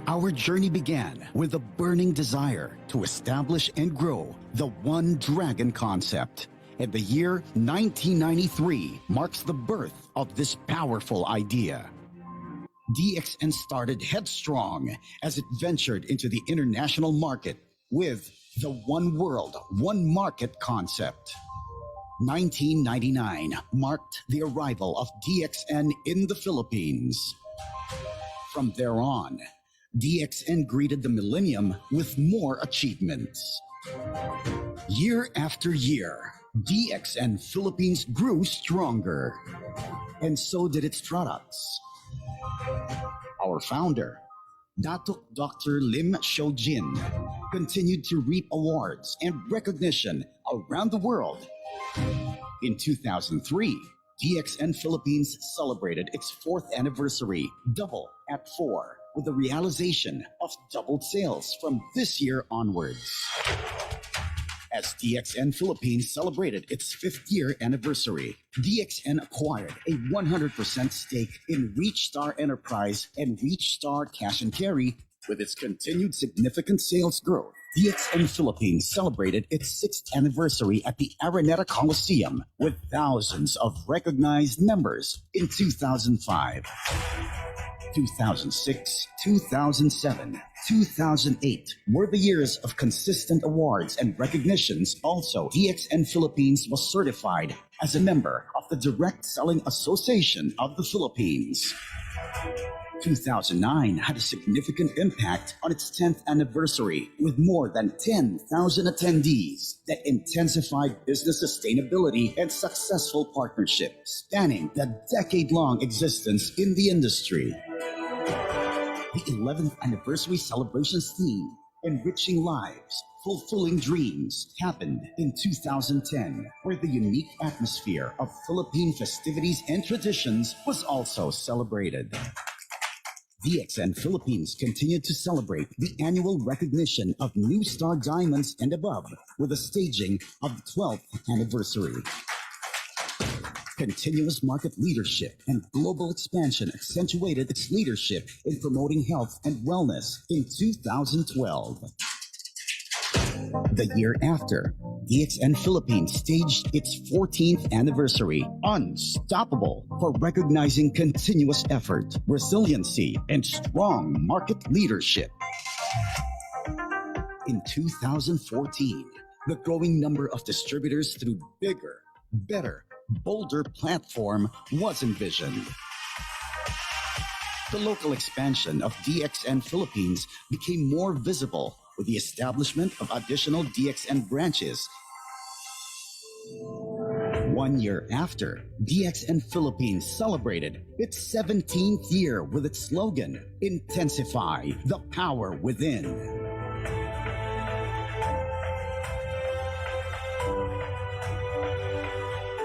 Our journey began with a burning desire to establish and grow the One Dragon concept. And the year 1993 marks the birth of this powerful idea. DXN started headstrong as it ventured into the international market with the One World, One Market concept. 1999 marked the arrival of DXN in the Philippines. From there on, DXN greeted the millennium with more achievements. Year after year, DXN Philippines grew stronger, and so did its products. Our founder, Dr. Lim Shojin, continued to reap awards and recognition around the world. In 2003, DXN Philippines celebrated its 4th anniversary, Double at 4, with the realization of doubled sales from this year onwards. As DXN Philippines celebrated its 5th year anniversary, DXN acquired a 100% stake in ReachStar Enterprise and ReachStar Cash and Carry. With its continued significant sales growth, DXN Philippines celebrated its 6th anniversary at the Araneta Coliseum with thousands of recognized members in 2005. 2006, 2007, 2008 were the years of consistent awards and recognitions. Also, DXN Philippines was certified as a member of the Direct Selling Association of the Philippines. 2009 had a significant impact on its 10th anniversary with more than 10,000 attendees that intensified business sustainability and successful partnership spanning the decade-long existence in the industry. The 11th anniversary celebrations theme, Enriching Lives, Fulfilling Dreams, happened in 2010, where the unique atmosphere of Philippine festivities and traditions was also celebrated. DXN Philippines continued to celebrate the annual recognition of New Star Diamonds and above with the staging of the 12th anniversary. Continuous market leadership and global expansion accentuated its leadership in promoting health and wellness in 2012. The year after, DXN Philippines staged its 14th anniversary, Unstoppable, for recognizing continuous effort, resiliency, and strong market leadership. In 2014, the growing number of distributors through bigger, better, bolder platform was envisioned. The local expansion of DXN Philippines became more visible with the establishment of additional DXN branches. 1 year after, DXN Philippines celebrated its 17th year with its slogan, Intensify the Power Within.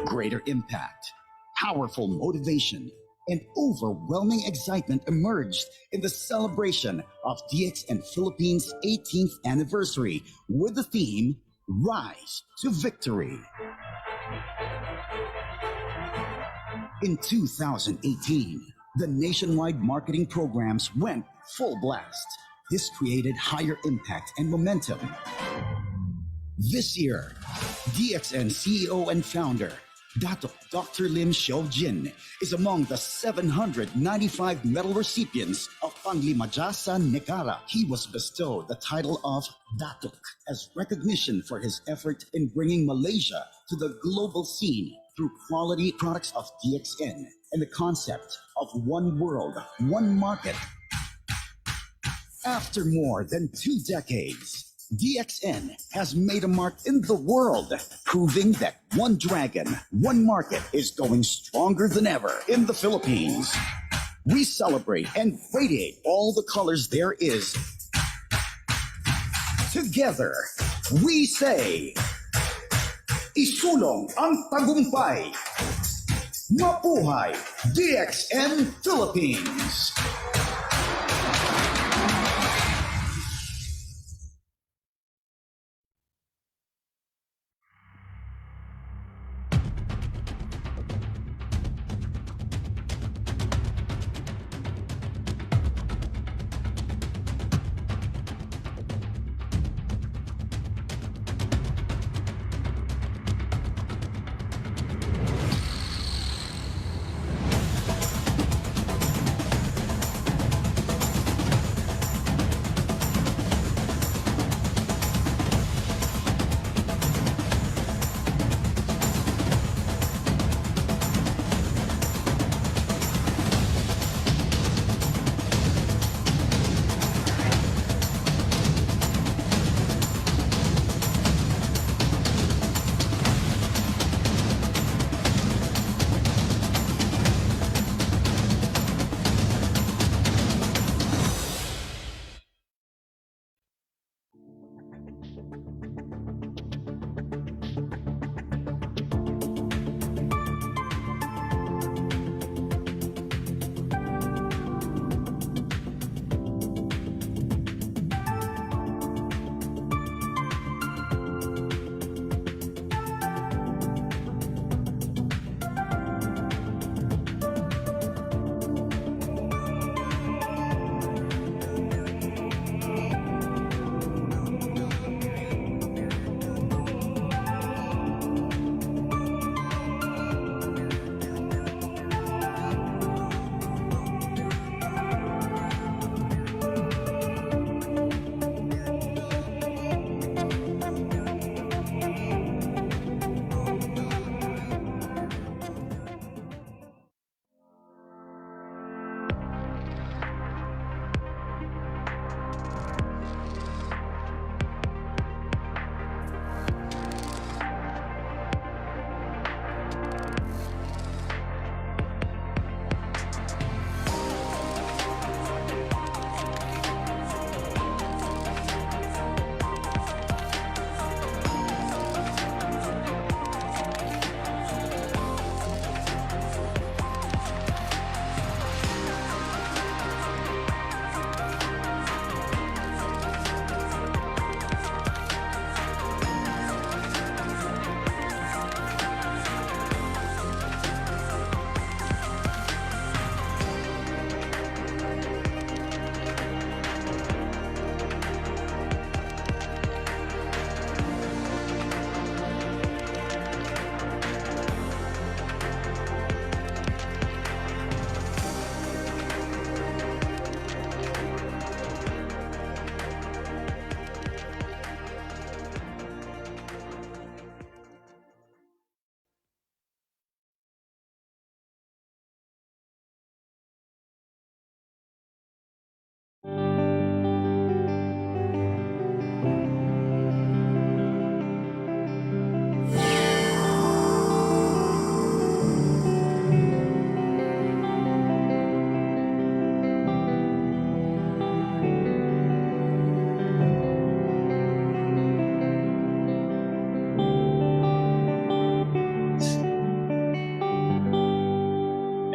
Greater impact, powerful motivation, and overwhelming excitement emerged in the celebration of DXN Philippines' 18th anniversary with the theme, Rise to Victory. In 2018, the nationwide marketing programs went full blast. This created higher impact and momentum. This year, DXN CEO and founder, Dr. Lim Shojin, is among the 795 medal recipients of Panglimajasa Negara. He was bestowed the title of Datuk as recognition for his effort in bringing Malaysia to the global scene through quality products of DXN and the concept of one world, one market. After more than 2 decades, DXN has made a mark in the world, proving that One Dragon, One Market is going stronger than ever in the Philippines. We celebrate and radiate all the colors there is. Together, we say, Isulong ang tagumpay. Mabuhay DXN Philippines!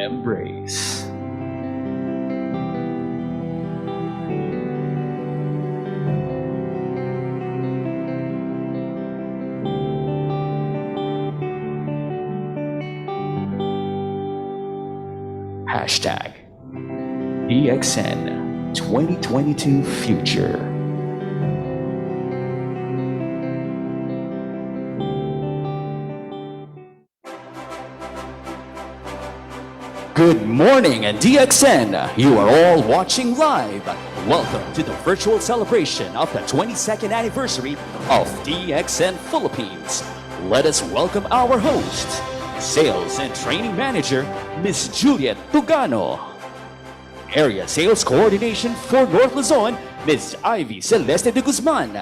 embrace. Hashtag DXN 2022 Future. Good morning, DXN. You are all watching live. Welcome to the virtual celebration of the 22nd anniversary of DXN Philippines. Let us welcome our host, Sales and Training Manager, Ms. Juliet Tugano. Area Sales Coordination for North Luzon, Ms. Ivy Celeste de Guzman.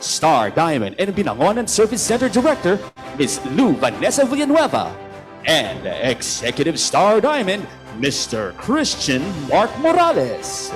Star Diamond and Binangonan Service Center Director, Ms. Lou Vanessa Villanueva. And Executive Star Diamond, Mr. Christian Mark Morales.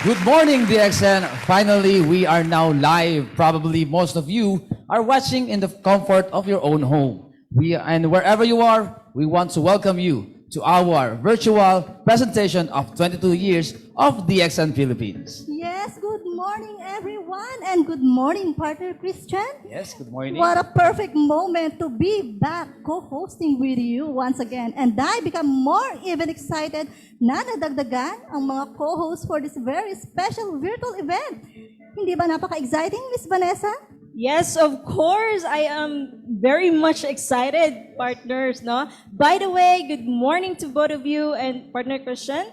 Good morning, DXN. Finally, we are now live. Probably most of you are watching in the comfort of your own home. And wherever you are, we want to welcome you to our virtual presentation of 22 years of DXN Philippines. Yes, good morning everyone and good morning partner Christian. Yes, good morning. What a perfect moment to be back co-hosting with you once again. And I become more even excited na nadagdagan ang mga co-hosts for this very special virtual event. Hindi ba napaka-exciting, Miss Vanessa? Yes, of course. I am very much excited, partners. No. By the way, good morning to both of you and partner Christian.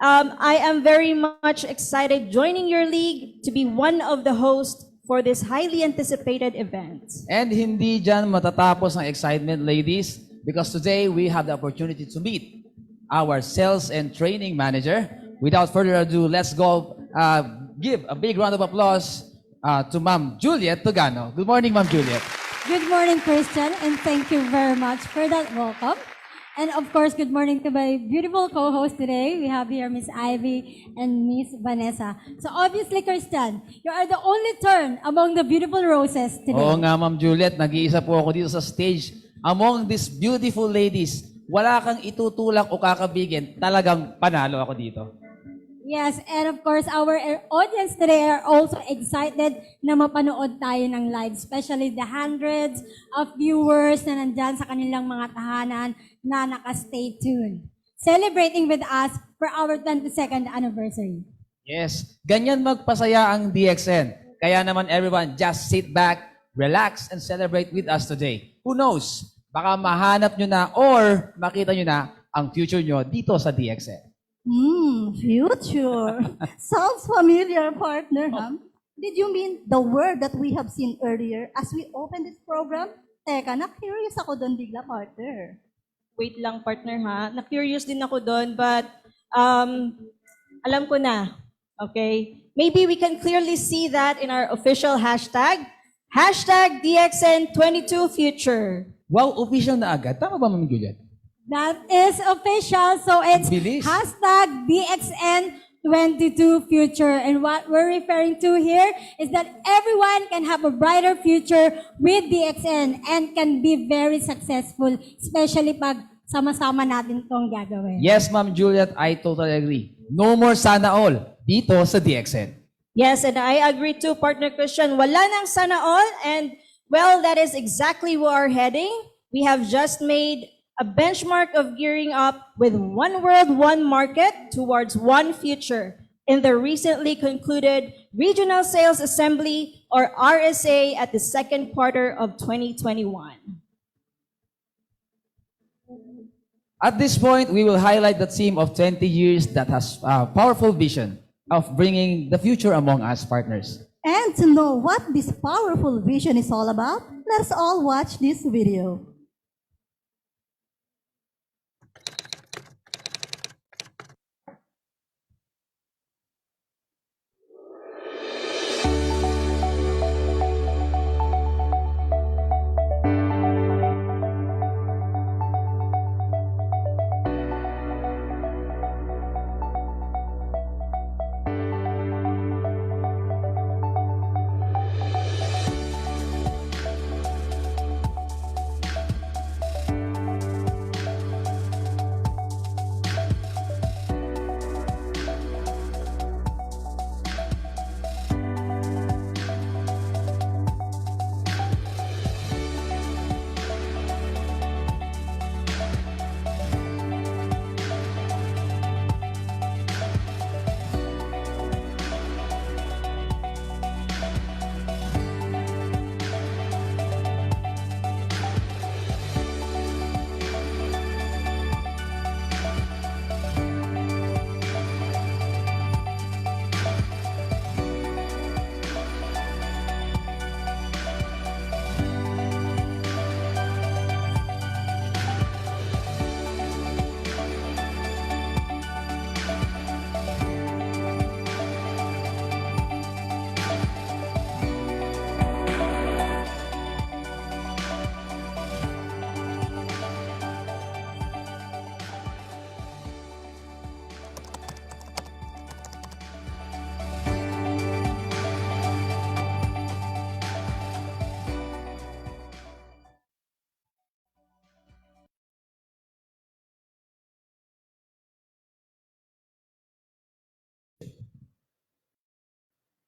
I am very much excited joining your league to be one of the hosts for this highly anticipated event. And hindi dyan matatapos ang excitement, ladies, because today we have the opportunity to meet our sales and training manager. Without further ado, let's go give a big round of applause to Ma'am Juliet Tugano. Good morning, Ma'am Juliet. Good morning, Christian, and thank you very much for that welcome. And of course, good morning to my beautiful co-host today. We have here Miss Ivy and Miss Vanessa. So obviously, Christian, you are the only turn among the beautiful roses today. Oo nga, Ma'am Juliet. Nag-iisa po ako dito sa stage. Among these beautiful ladies, wala kang itutulak o kakabigin. Talagang panalo ako dito. Yes, and of course, our audience today are also excited na mapanood tayo ng live, especially the hundreds of viewers na nandyan sa kanilang mga tahanan na naka-stay tuned. Celebrating with us for our 22nd anniversary. Yes, ganyan magpasaya ang DXN. Kaya naman everyone, just sit back, relax, and celebrate with us today. Who knows, baka mahanap nyo na or makita nyo na ang future nyo dito sa DXN. Future. Sounds familiar, partner, huh? Did you mean the word that we have seen earlier as we open this program? Teka, na-curious ako doon bigla, partner. Wait lang, partner, ha? Na-curious din ako doon, but alam ko na. Okay? Maybe we can clearly see that in our official hashtag. Hashtag DXN22Future. Wow, official na agad. Tama ba, Ma'am Juliet? That is official, so it's Bilis. hashtag DXN22Future. And what we're referring to here is that everyone can have a brighter future with DXN and can be very successful, especially pag sama-sama natin itong gagawin. Yes, Ma'am Juliet, I totally agree. No more sana all dito sa DXN. Yes, and I agree too, partner Christian. Wala nang sana all, and well, that is exactly where we're heading. We have just made a benchmark of gearing up with one world, one market towards one future in the recently concluded Regional Sales Assembly or RSA at the second quarter of 2021. At this point, we will highlight the theme of 20 years that has a powerful vision of bringing the future among us partners. And to know what this powerful vision is all about, let's all watch this video.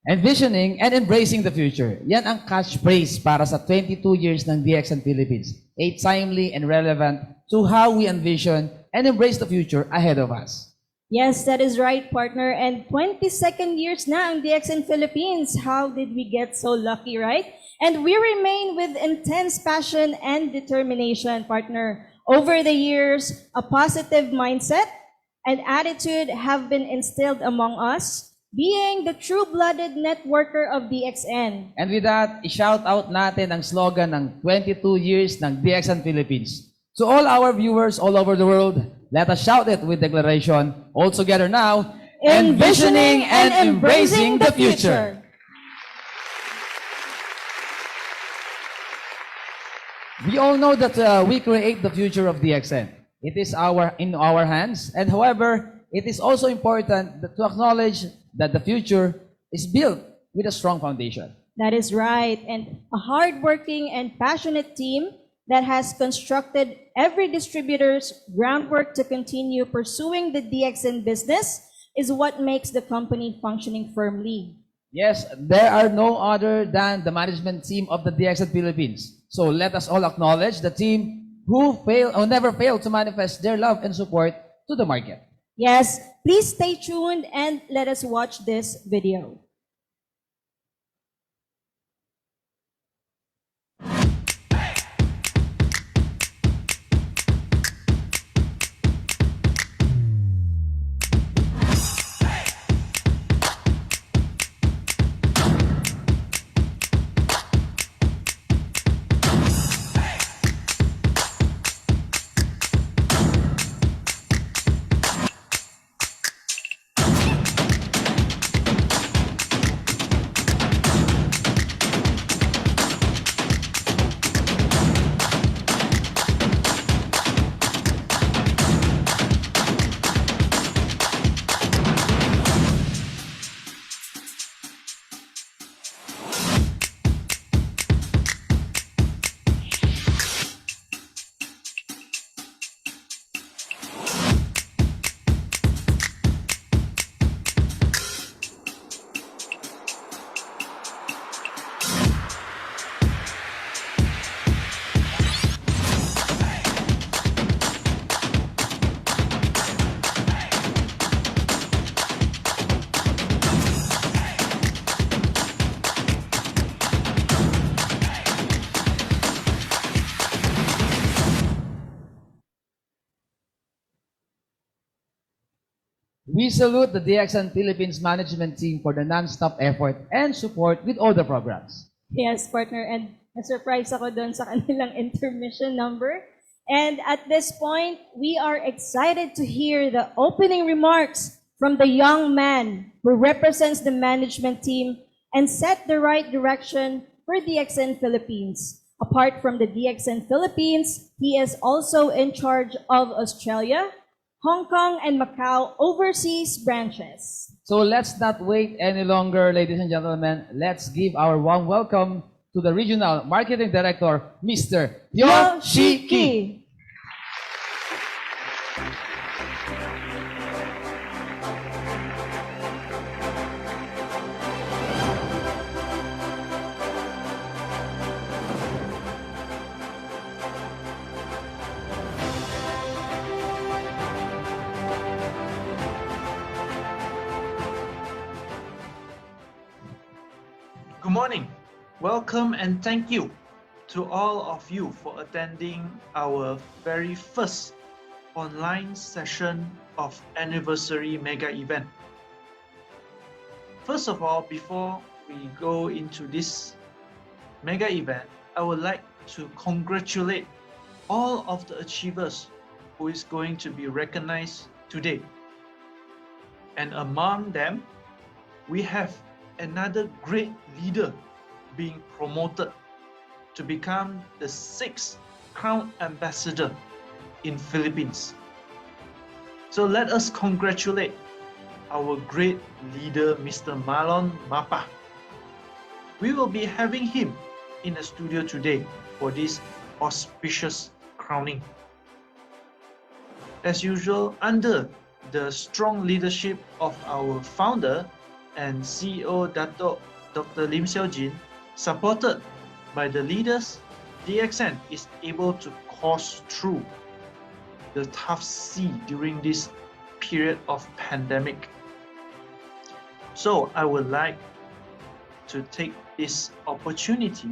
Envisioning and embracing the future. Yan ang catchphrase para sa 22 years ng DXN Philippines. A timely and relevant to how we envision and embrace the future ahead of us. Yes, that is right, partner. And 22nd years na ang DXN Philippines. How did we get so lucky, right? And we remain with intense passion and determination, partner. Over the years, a positive mindset and attitude have been instilled among us, being the true-blooded networker of DXN. And with that, i-shout out natin ang slogan ng 22 years ng DXN Philippines. To all our viewers all over the world, let us shout it with declaration. All together now, envisioning and embracing the future. We all know that we create the future of DXN. It is in our hands. And however, it is also important to acknowledge that the future is built with a strong foundation. That is right. And a hardworking and passionate team that has constructed every distributor's groundwork to continue pursuing the DXN business is what makes the company functioning firmly. Yes, there are no other than the management team of the DXN Philippines. So let us all acknowledge the team who never fail to manifest their love and support to the market. Yes, please stay tuned and let us watch this video. We salute the DXN Philippines management team for the non-stop effort and support with all the programs. Yes, partner. And na-surprise ako doon sa kanilang intermission number. And at this point, we are excited to hear the opening remarks from the young man who represents the management team and set the right direction for DXN Philippines. Apart from the DXN Philippines, he is also in charge of Australia, Hong Kong, and Macau overseas branches. So let's not wait any longer, ladies and gentlemen. Let's give our warm welcome to the Regional Marketing Director, Mr. Yoshiki. Good morning. Welcome and thank you to all of you for attending our very first online session of anniversary mega event. First of all, before we go into this mega event, I would like to congratulate all of the achievers who is going to be recognized today. And among them, we have another great leader being promoted to become the 6th Crown Ambassador in Philippines. So let us congratulate our great leader, Mr. Marlon Mapa. We will be having him in the studio today for this auspicious crowning. As usual, under the strong leadership of our founder, and CEO Dr. Lim Xiaojin, supported by the leaders, DXN is able to course through the tough sea during this period of pandemic. So I would like to take this opportunity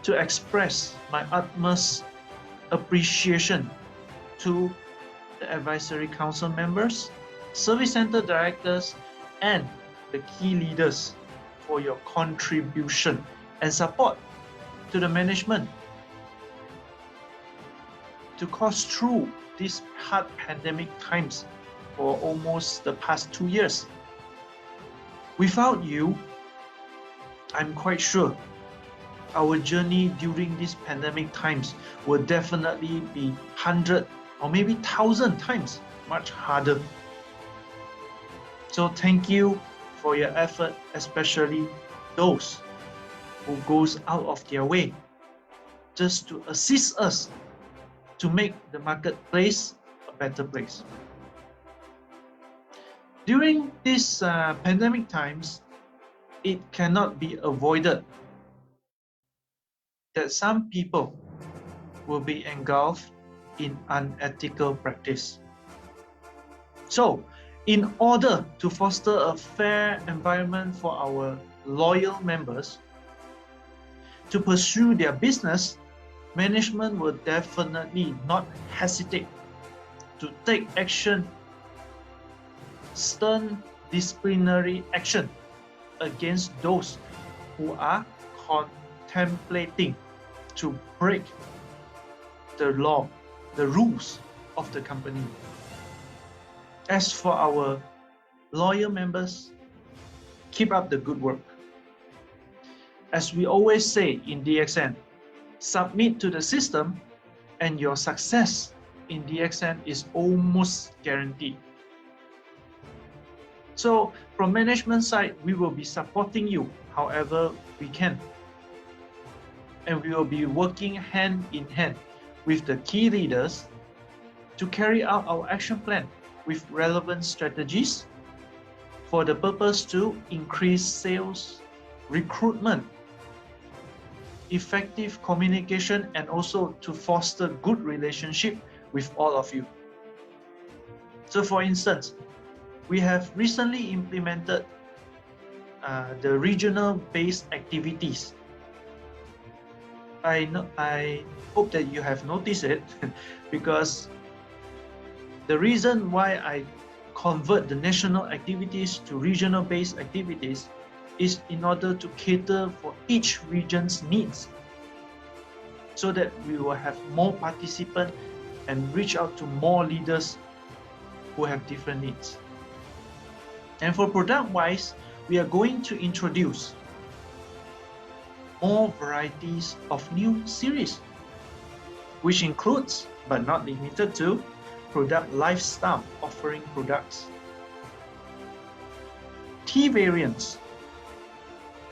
to express my utmost appreciation to the advisory council members, service center directors, and the key leaders for your contribution and support to the management to course through these hard pandemic times for almost the past 2 years. Without you, I'm quite sure our journey during these pandemic times will definitely be 100 or maybe 1,000 times much harder. So thank you for your effort, especially those who goes out of their way just to assist us to make the marketplace a better place. During these pandemic times, it cannot be avoided that some people will be engulfed in unethical practice. So, in order to foster a fair environment for our loyal members to pursue their business, management will definitely not hesitate to take action, stern disciplinary action against those who are contemplating to break the law, the rules of the company. As for our loyal members, keep up the good work. As we always say in DXN, submit to the system and your success in DXN is almost guaranteed. So from management side, we will be supporting you however we can. And we will be working hand in hand with the key leaders to carry out our action plan with relevant strategies for the purpose to increase sales, recruitment, effective communication, and also to foster good relationship with all of you. So for instance, we have recently implemented the regional-based activities. I hope that you have noticed it because the reason why I convert the national activities to regional-based activities is in order to cater for each region's needs so that we will have more participants and reach out to more leaders who have different needs. And for product-wise, we are going to introduce more varieties of new series, which includes, but not limited to, product lifestyle offering products, tea variants,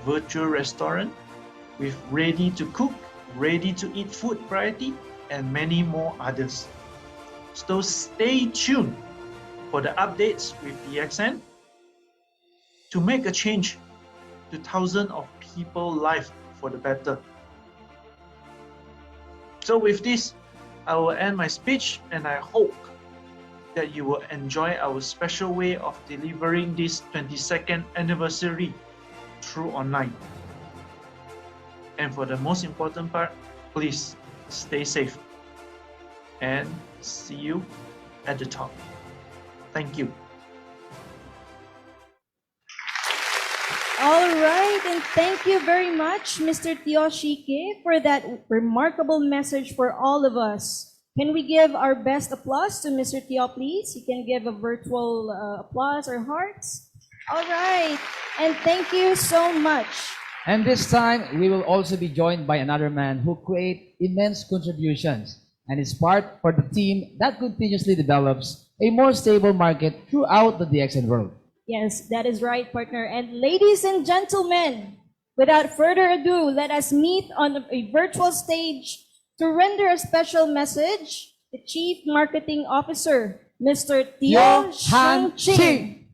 virtual restaurant with ready-to-cook, ready-to-eat food variety, and many more others. So stay tuned for the updates with DXN to make a change to thousands of people's life for the better. So with this, I will end my speech, and I hope that you will enjoy our special way of delivering this 22nd anniversary through online. And for the most important part, please stay safe and see you at the top. Thank you. All right, and thank you very much, Mr. Tioshike, for that remarkable message for all of us. Can we give our best applause to Mr. Tio, please? You can give a virtual applause or hearts. All right, and thank you so much. And this time, we will also be joined by another man who create immense contributions and is part for the team that continuously develops a more stable market throughout the DXN world. Yes, that is right, partner. And ladies and gentlemen, without further ado, let us meet on a virtual stage to render a special message, the Chief Marketing Officer, Mr. Tio Shang-Ching.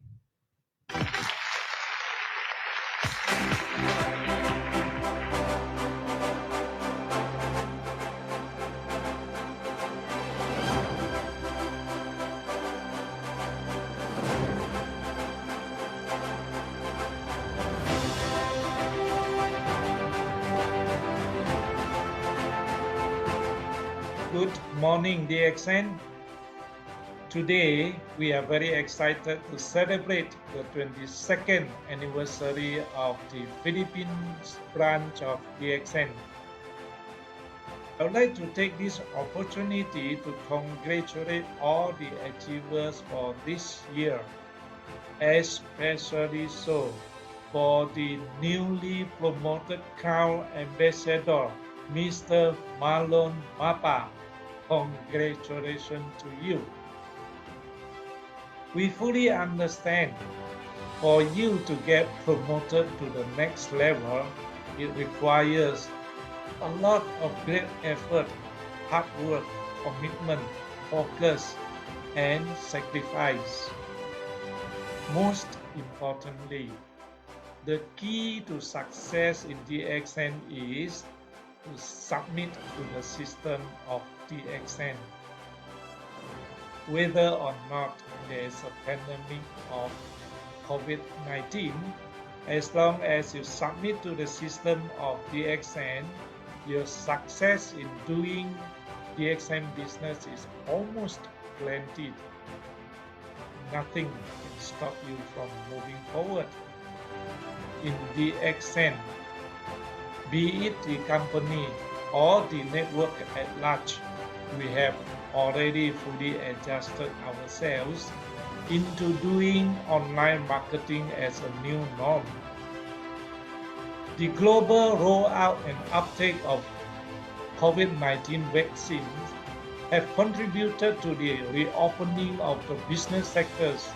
Good morning, DXN. Today, we are very excited to celebrate the 22nd anniversary of the Philippines branch of DXN. I would like to take this opportunity to congratulate all the achievers for this year, especially so for the newly promoted Crown Ambassador, Mr. Marlon Mapa. Congratulations to you. We fully understand for you to get promoted to the next level, it requires a lot of great effort, hard work, commitment, focus, and sacrifice. Most importantly, the key to success in DXN is to submit to the system of DXN. Whether or not there is a pandemic of COVID-19, as long as you submit to the system of DXN, your success in doing DXN business is almost guaranteed. Nothing can stop you from moving forward. In DXN, be it the company or the network at large, we have already fully adjusted ourselves into doing online marketing as a new norm. The global rollout and uptake of COVID-19 vaccines have contributed to the reopening of the business sectors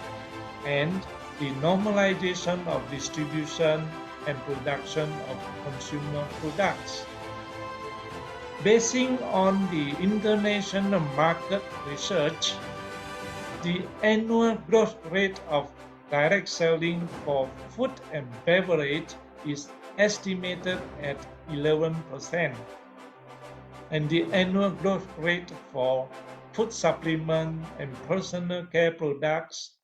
and the normalization of distribution and production of consumer products. Basing on the international market research, the annual growth rate of direct selling for food and beverage is estimated at 11%, and the annual growth rate for food supplement and personal care products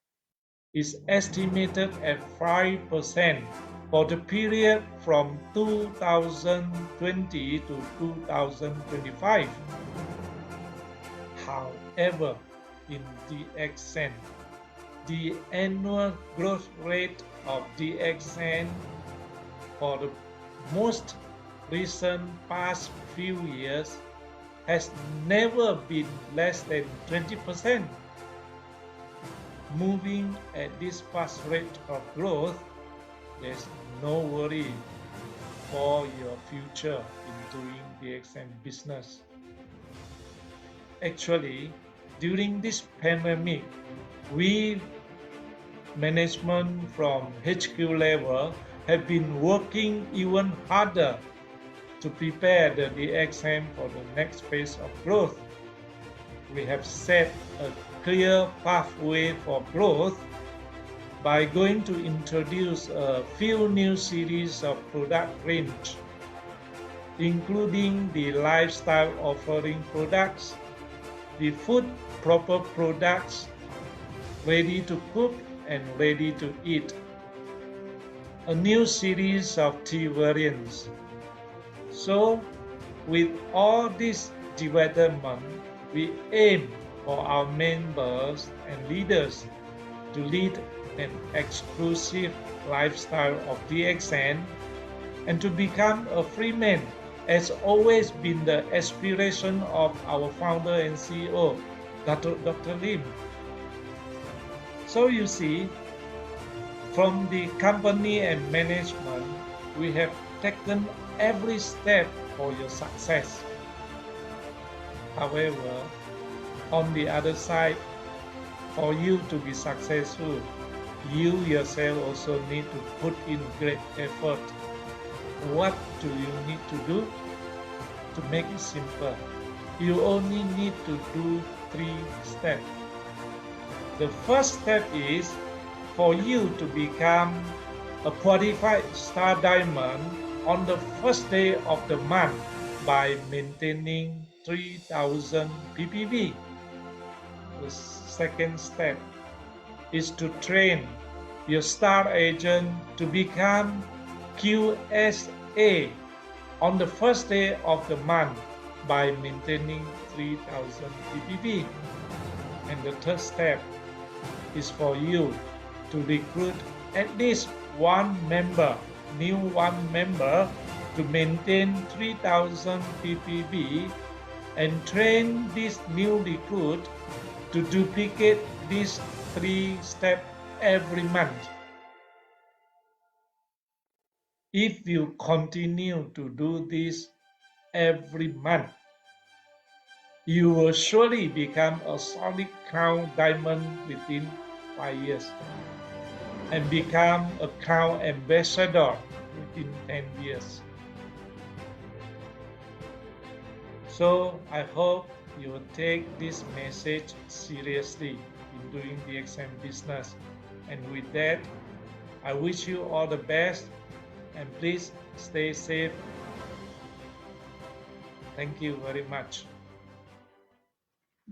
is estimated at 5% for the period from 2020 to 2025. However, in DXN, the annual growth rate of DXN for the most recent past few years has never been less than 20%. Moving at this fast rate of growth, there's no worry for your future in doing DXN business. Actually, during this pandemic, we management from HQ level have been working even harder to prepare the DXN for the next phase of growth. We have set a clear pathway for growth by going to introduce a few new series of product range, including the lifestyle offering products, the food proper products, ready to cook and ready to eat, a new series of tea variants. So, with all this development, we aim for our members and leaders to lead an exclusive lifestyle of DXN and to become a free man has always been the aspiration of our founder and CEO, Dr. Lim. So you see, from the company and management, we have taken every step for your success. However, on the other side, for you to be successful, you yourself also need to put in great effort. What do you need to do? To make it simple, you only need to do 3 steps. The first step is for you to become a qualified Star Diamond on the first day of the month by maintaining 3,000 ppb. The second step is to train your star agent to become QSA on the first day of the month by maintaining 3,000 ppb. And the third step is for you to recruit at least new one member to maintain 3,000 ppb and train this new recruit to duplicate these 3 steps every month. If you continue to do this every month, you will surely become a solid crown diamond within 5 years and become a crown ambassador within 10 years. So I hope you will take this message seriously in doing DXN business. And with that, I wish you all the best and please stay safe. Thank you very much.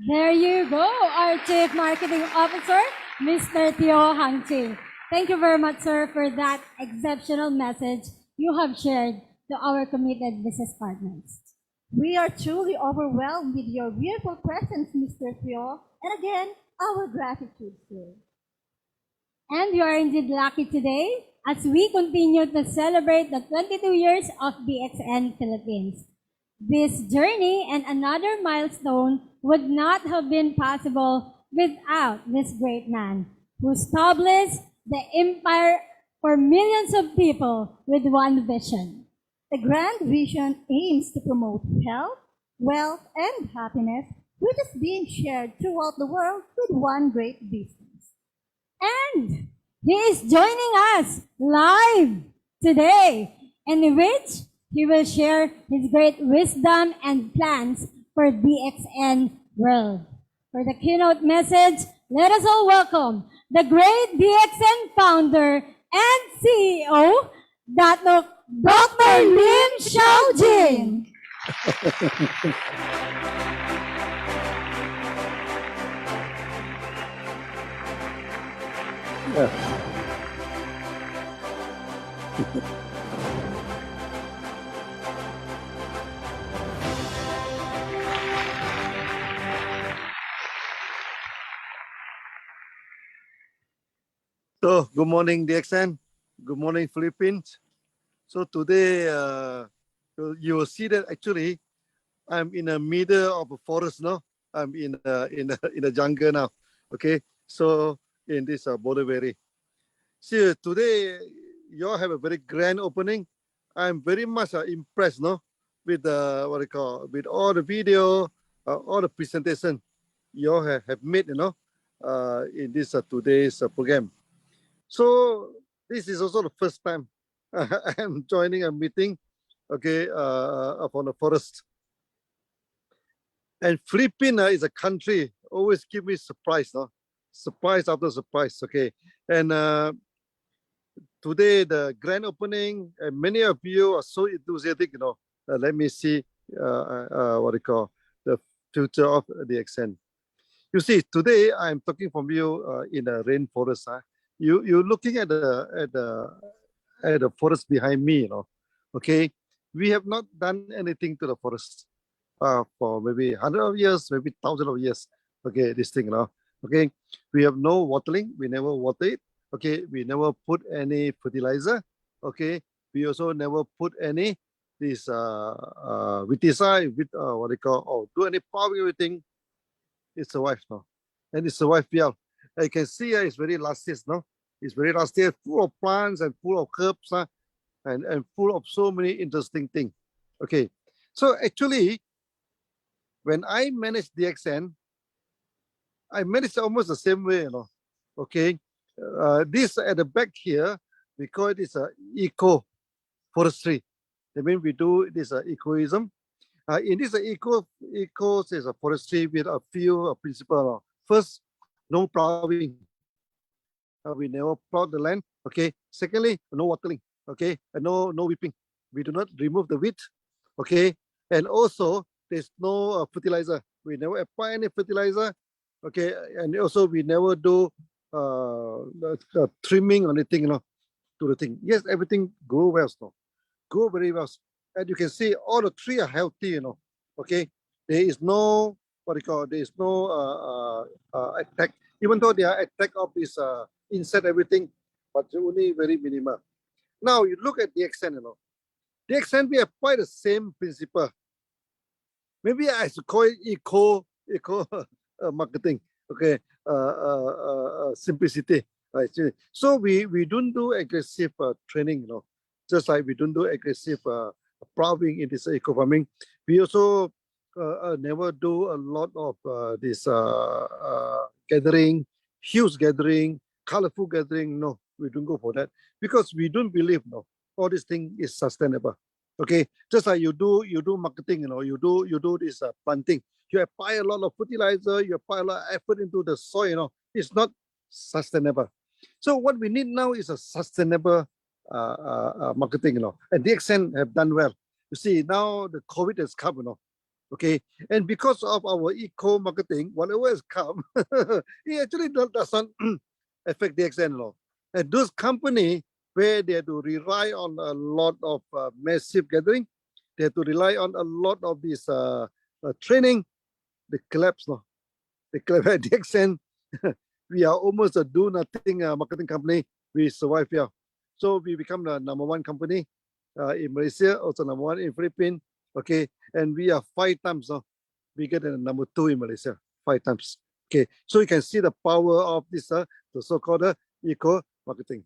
There you go, our Chief Marketing Officer, Mr. Teo Hangchi. Thank you very much, sir, for that exceptional message you have shared to our committed business partners. We are truly overwhelmed with your beautiful presence, Mr. Theo, and again, our gratitude, sir. And you are indeed lucky today as we continue to celebrate the 22 years of DXN Philippines. This journey and another milestone would not have been possible without this great man who established the empire for millions of people with one vision. The grand vision aims to promote health, wealth, and happiness, which is being shared throughout the world with one great business. And he is joining us live today, in which he will share his great wisdom and plans for DXN World. For the keynote message, let us all welcome the great DXN founder and CEO, Dr. Lim Xiaojin. So, good morning, DXN. Good morning, Philippines. So today, you will see that actually I'm in the middle of a forest now. I'm in the jungle now. Okay, so in this border valley. See, today you all have a very grand opening. I'm very much impressed, no, with with all the video, all the presentation you all have made, in this today's program. So this is also the first time I'm joining a meeting, okay, upon the forest. And Philippines is a country always give me surprise, no, surprise after surprise, okay. And today the grand opening, and many of you are so enthusiastic, let me see the future of the DXN. You see, today I'm talking from you in a rainforest. You're looking at the forest behind me, okay. We have not done anything to the forest for maybe 100 of years, maybe 1,000 of years. Okay, this thing, okay. We have no watering. We never water it. Okay, we never put any fertilizer. Okay, we also never put any this weedicide with do any farming, everything. It survives now, and it survived well. You can see it's very luscious, no? It's very luscious, full of plants and full of herbs, and full of so many interesting things. Okay, so actually, when I manage DXN, I manage almost the same way, Okay, this at the back here, we call it eco forestry. That means we do this ecoism. In this eco is a forestry with a few principles. First, no plowing. We never plow the land. Okay. Secondly, no watering. Okay. And no whipping. We do not remove the weed. Okay. And also, there's no fertilizer. We never apply any fertilizer. Okay. And also, we never do trimming or anything, to the thing. Yes, everything grow well, grow very well. And you can see all the trees are healthy, Okay, there is no what do you call? There is no attack. Even though there are attack of this insect everything, but only very minimal. Now you look at DXN, DXN we apply the same principle. Maybe I should call it eco marketing. Okay, simplicity. Right. So we don't do aggressive training, just like we don't do aggressive plowing in this eco farming. We also never do a lot of this gathering, huge gathering, colorful gathering. No, we don't go for that because we don't believe all this thing is sustainable. Okay, just like you do marketing, you do this planting. You apply a lot of fertilizer, you apply a lot of effort into the soil, it's not sustainable. So what we need now is a sustainable marketing, and DXN have done well. You see, now the COVID has come, okay, and because of our eco marketing, whatever has come, it actually doesn't affect DXN, and those companies where they have to rely on a lot of massive gathering, they have to rely on a lot of this training, they collapse, they collapse at DXN. We are almost a do nothing marketing company. We survive here. So we become the #1 company in Malaysia, also #1 in Philippines. Okay, and we are 5 times bigger than the #2 in Malaysia, 5 times. Okay, so you can see the power of this, the so-called eco marketing.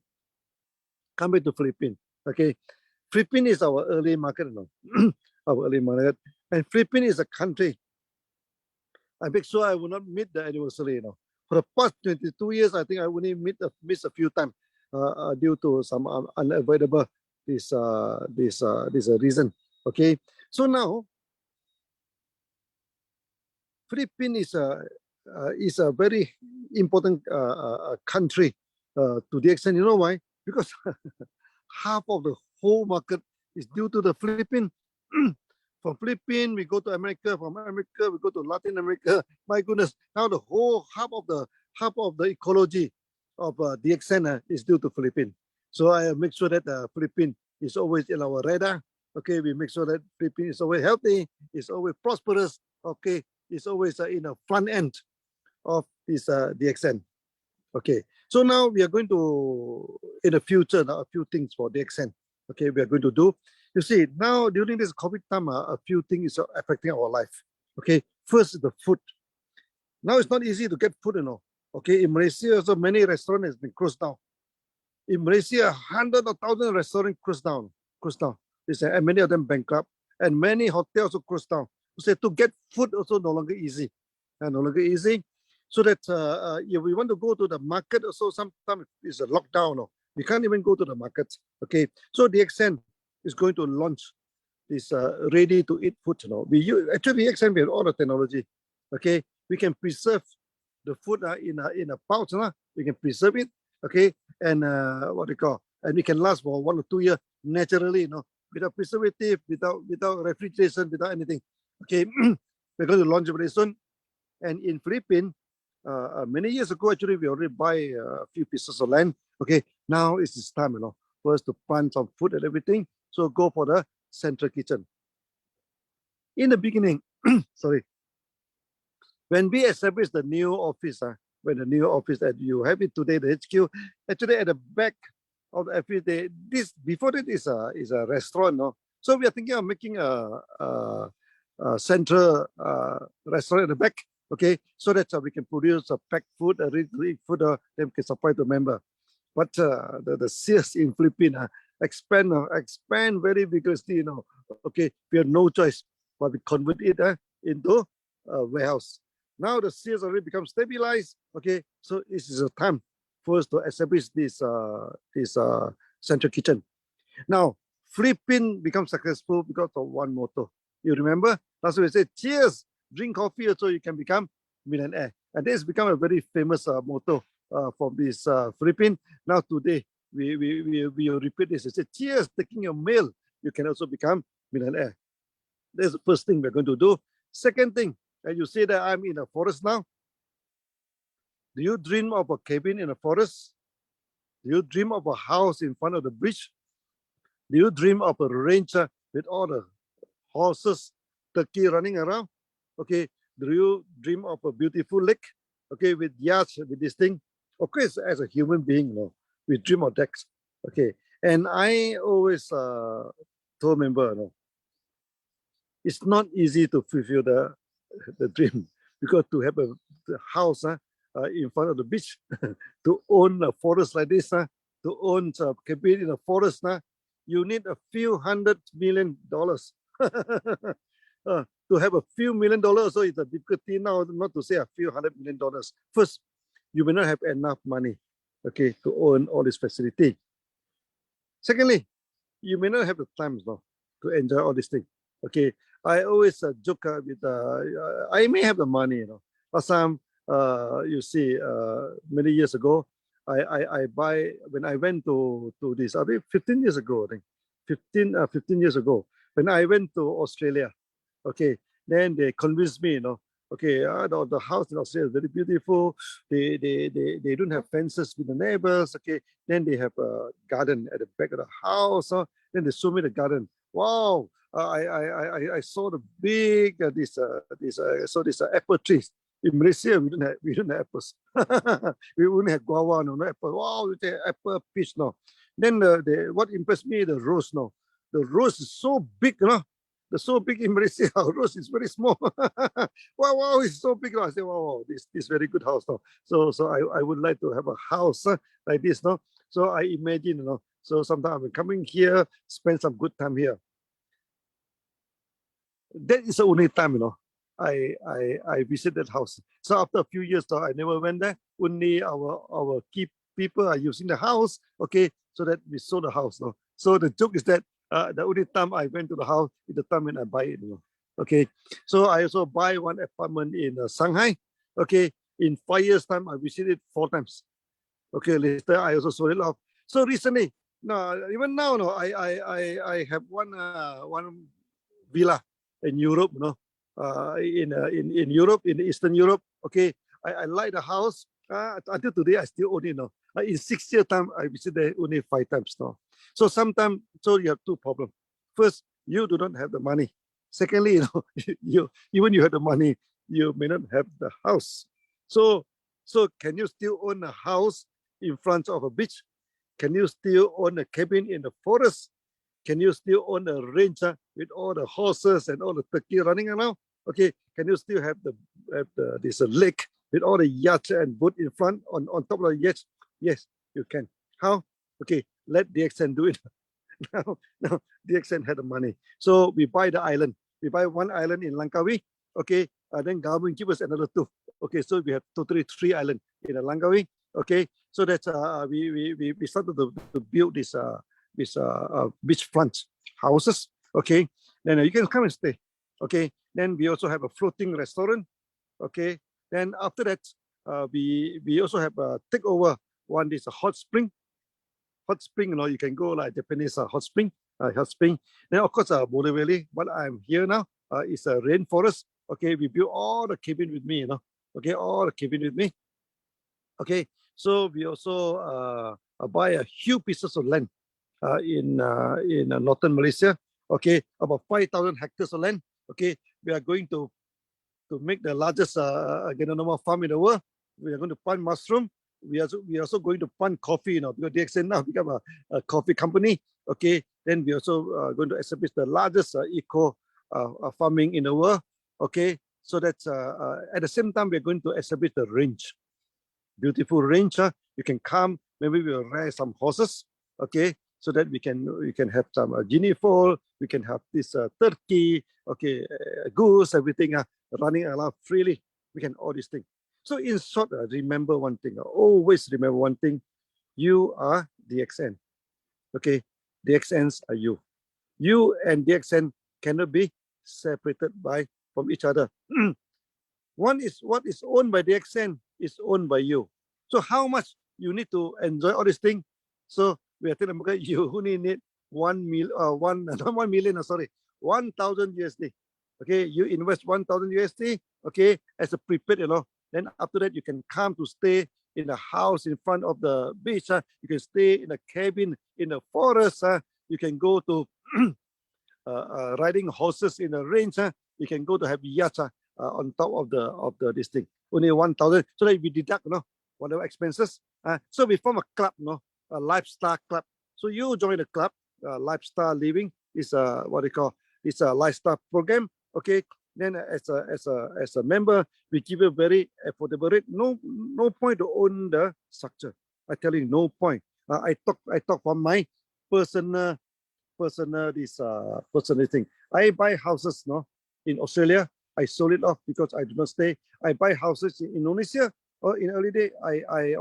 Come back to Philippines. Okay, Philippines is our early market, our early market, and Philippines is a country. I make sure I will not meet the anniversary. For the past 22 years, I think I only miss a few times due to some unavoidable this reason. Okay, so now Philippines is a very important country to the extent. You know why? Because half of the whole market is due to the Philippines. From Philippines, we go to America. From America, we go to Latin America. My goodness, now the whole half of the ecology of DXN is due to Philippines. So I make sure that Philippines is always in our radar. Okay, we make sure that Philippines is always healthy, is always prosperous. Okay, is always in the front end of this DXN. Okay, so now we are going to, in the future, a few things for DXN. Okay, we are going to do. You see, now during this COVID time, a few things are affecting our life. Okay, first the food. Now it's not easy to get food, Okay, in Malaysia, so many restaurants has been closed down. In Malaysia, hundreds of thousands of restaurants closed down. And many of them bankrupt, and many hotels also closed down. So to get food also no longer easy, So that if we want to go to the market, also sometimes it's a lockdown. We can't even go to the market. Okay, so DXN is going to launch this ready-to-eat food. Actually DXN we have all the technology. Okay, we can preserve the food in a pouch. We can preserve it. Okay, and and we can last for 1 or 2 years naturally. Without preservative, without refrigeration, without anything. Okay, we're going to launch it very soon. And in Philippines, many years ago, actually, we already buy a few pieces of land. Okay, now it's time, for us to plant some food and everything. So go for the central kitchen. In the beginning, sorry, when we established the new office, when the new office that you have it today, the HQ, actually at the back of the everyday, this before that is a restaurant, So we are thinking of making a central restaurant at the back, okay, so that we can produce a packed food, a ready-to-eat food, then we can supply to member. But the sales in Philippines expand very vigorously, Okay, we have no choice, but we convert it into a warehouse. Now the sales already become stabilized. Okay, so this is a time for us to establish this central kitchen. Now, Philippines becomes successful because of one motto. You remember? Last week we said, cheers, drink coffee so you can become millionaire. And this has become a very famous motto from this Philippines. Now today, we repeat this. We say, cheers, taking your meal, you can also become millionaire. That's the first thing we're going to do. Second thing, and you say that I'm in a forest now. Do you dream of a cabin in a forest? Do you dream of a house in front of the bridge? Do you dream of a ranch with all the horses, turkey running around? Okay, do you dream of a beautiful lake? Okay, with yachts, with this thing? Of course, as a human being, we dream of that. Okay, and I always told member, it's not easy to fulfill the dream because to have a house in front of the beach, to own a forest like this, to own a cabin in a forest, you need a few $100 million. To have a few $1 million, so it's a difficulty now, not to say a few $100 million. First, you may not have enough money, okay, to own all this facility. Secondly, you may not have the time to enjoy all these things. Okay, I always joke with, I may have the money, Last time, you see, many years ago, I buy, when I went to this, I think 15 years ago, I think, 15 years ago, when I went to Australia, okay, then they convinced me, okay, the house in Australia is very beautiful. They don't have fences with the neighbors. Okay, then they have a garden at the back of the house. Then they show me the garden. Wow, I saw the big this apple trees. In Malaysia, we don't have apples. We only have guava, no apple. Wow, we have apple, peach, no. Then what impressed me, the rose, no. The rose is so big, They're so big in Malaysia. Our rose is very small. Wow, it's so big. I say, wow, this very good house, no. So I would like to have a house like this, no. So I imagine, So sometimes I'm coming here, spend some good time here. That is the only time, I visit that house. So after a few years, I never went there. Only our key people are using the house, okay, so that we sold the house. So the joke is that the only time I went to the house is the time when I buy it. Okay, so I also buy one apartment in Shanghai. Okay, in 5 years' time, I visited 4 times. Okay, later I also sold it off. So recently, even now, I have one villa in Europe, in Europe, in Eastern Europe. Okay, I like the house. Until today, I still own it. In 6 years' time, I visit there only 5 times now. So sometimes, you have 2 problems. First, you do not have the money. Secondly, even you have the money, you may not have the house. So can you still own a house in front of a beach? Can you still own a cabin in the forest? Can you still own a range with all the horses and all the turkey running around? Okay, can you still have this lake with all the yachts and boat in front on top of the yachts? Yes, you can. How? Okay, let DXN do it. now DXN had the money. So we buy the island. We buy one island in Langkawi. Okay, then government give us another 2. Okay, so we have totally 3 islands in Langkawi. Okay, so that's we started to build this beachfront houses. Okay, then you can come and stay. Okay, then we also have a floating restaurant. Okay, then after that, we also have a takeover. One is a hot spring. Hot spring, you can go like Japanese hot spring. Then of course, Border Valley. What I'm here now is a rainforest. Okay, we build all the cabin with me. Okay, all the cabin with me. Okay, so we also buy a huge pieces of land in northern Malaysia. Okay, about 5,000 hectares of land. Okay, we are going to make the largest Ganoderma farm in the world. We are going to plant mushroom. We are also going to plant coffee, because DXN now become a coffee company. Okay, then we also going to establish the largest eco farming in the world. Okay, so that's at the same time we're going to establish the range, beautiful range. You can come. Maybe we'll raise some horses. Okay, so that we can have some guinea fowl. We can have this turkey. Okay, goose, everything running around freely. We can all these things. So in short, remember one thing. Always remember one thing. You are DXN. Okay, DXNs are you. You and DXN cannot be separated from each other. What is owned by DXN is owned by you. So how much you need to enjoy all these things? So we are telling you only need 1,000 USD. Okay, you invest 1,000 USD. Okay, as a prepaid, Then after that, you can come to stay in a house in front of the beach. You can stay in a cabin in the forest. You can go to riding horses in the range. you can go to have yachts on top of the this thing. Only 1,000, so that we deduct, whatever expenses. So we form a club, a lifestyle club. So you join the club. Lifestyle living is what they call, it's a lifestyle program. Okay, then as a member, we give you a very affordable rate. No point to own the structure. I tell you, no point. I talk from my personal thing. I buy houses, in Australia. I sold it off because I do not stay. I buy houses in Indonesia or in early day. I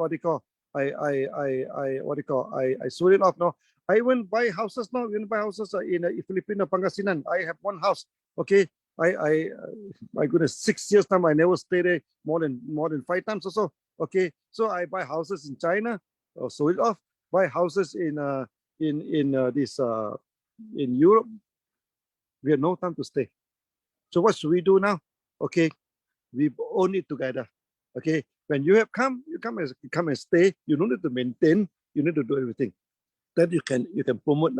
sold it off. No, I won't buy houses now. We buy houses in Filipino Pangasinan. I have one house. Okay, my goodness, 6 years time I never stay there more than 5 times or so. Okay, so I buy houses in China, or sold it off. Buy houses in Europe. We have no time to stay. So what should we do now? Okay, we own it together. Okay, when you have come and stay. You don't need to maintain. You need to do everything. Then you can promote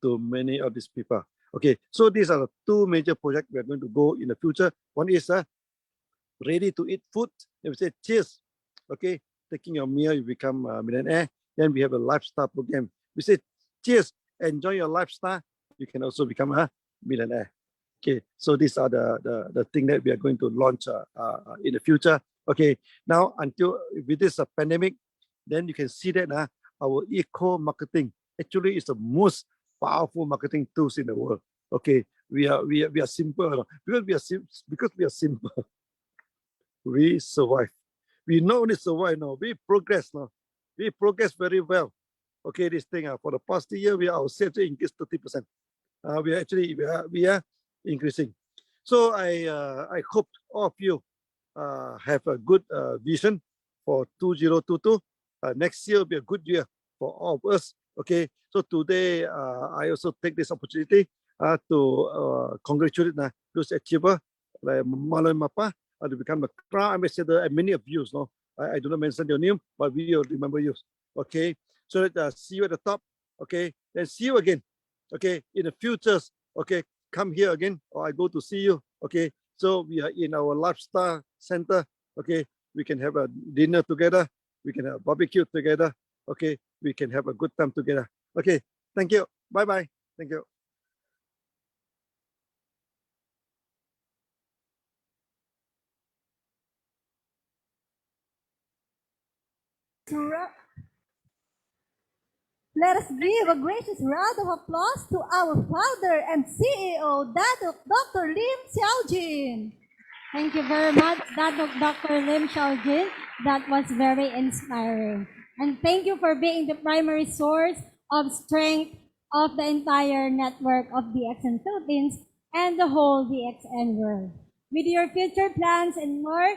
to many of these people. Okay, so these are the 2 major projects we are going to go in the future. One is ready to eat food. Then we say cheers. Okay, taking your meal, you become a millionaire. Then we have a lifestyle program. We say cheers, enjoy your lifestyle. You can also become a millionaire. Okay, so these are the thing that we are going to launch in the future. Okay, now until with this pandemic, then you can see that our eco marketing actually is the most powerful marketing tools in the world. Okay, we are simple, because we are simple. We survive. We not only survive, we progress now. We progress very well. Okay, this thing for the past year, our sales increased 30%. We are increasing. So I hope all of you have a good vision for 2022. Next year will be a good year for all of us. Okay, so today I also take this opportunity to congratulate those achievers like Malay Mapa to become a crown ambassador, and many of you. I do not mention your name, but we will remember you. Okay, so see you at the top. Okay, then see you again. Okay, in the futures. Okay, come here again, or I go to see you. Okay, so we are in our lifestyle center. Okay, we can have a dinner together. We can have a barbecue together. Okay, we can have a good time together. Okay, thank you. Bye bye. Thank you. Let us give a gracious round of applause to our founder and CEO, Dr. Lim Xiaojin. Thank you very much, Dr. Lim Xiaojin. That was very inspiring. And thank you for being the primary source of strength of the entire network of DXN Philippines and the whole DXN world. With your future plans and more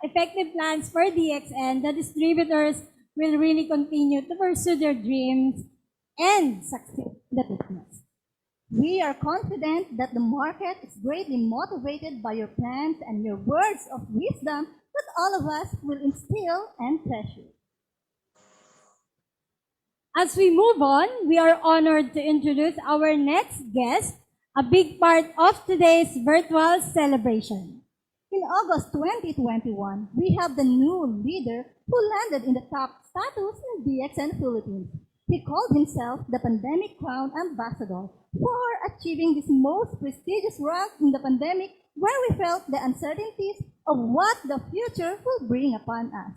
effective plans for DXN, the distributors will really continue to pursue their dreams and succeed in the business. We are confident that the market is greatly motivated by your plans and your words of wisdom that all of us will instill and treasure. As we move on, we are honored to introduce our next guest, a big part of today's virtual celebration. In August 2021, we have the new leader who landed in the top status in DXN Philippines. He called himself the Pandemic Crown Ambassador for achieving this most prestigious rank in the pandemic, where we felt the uncertainties of what the future will bring upon us.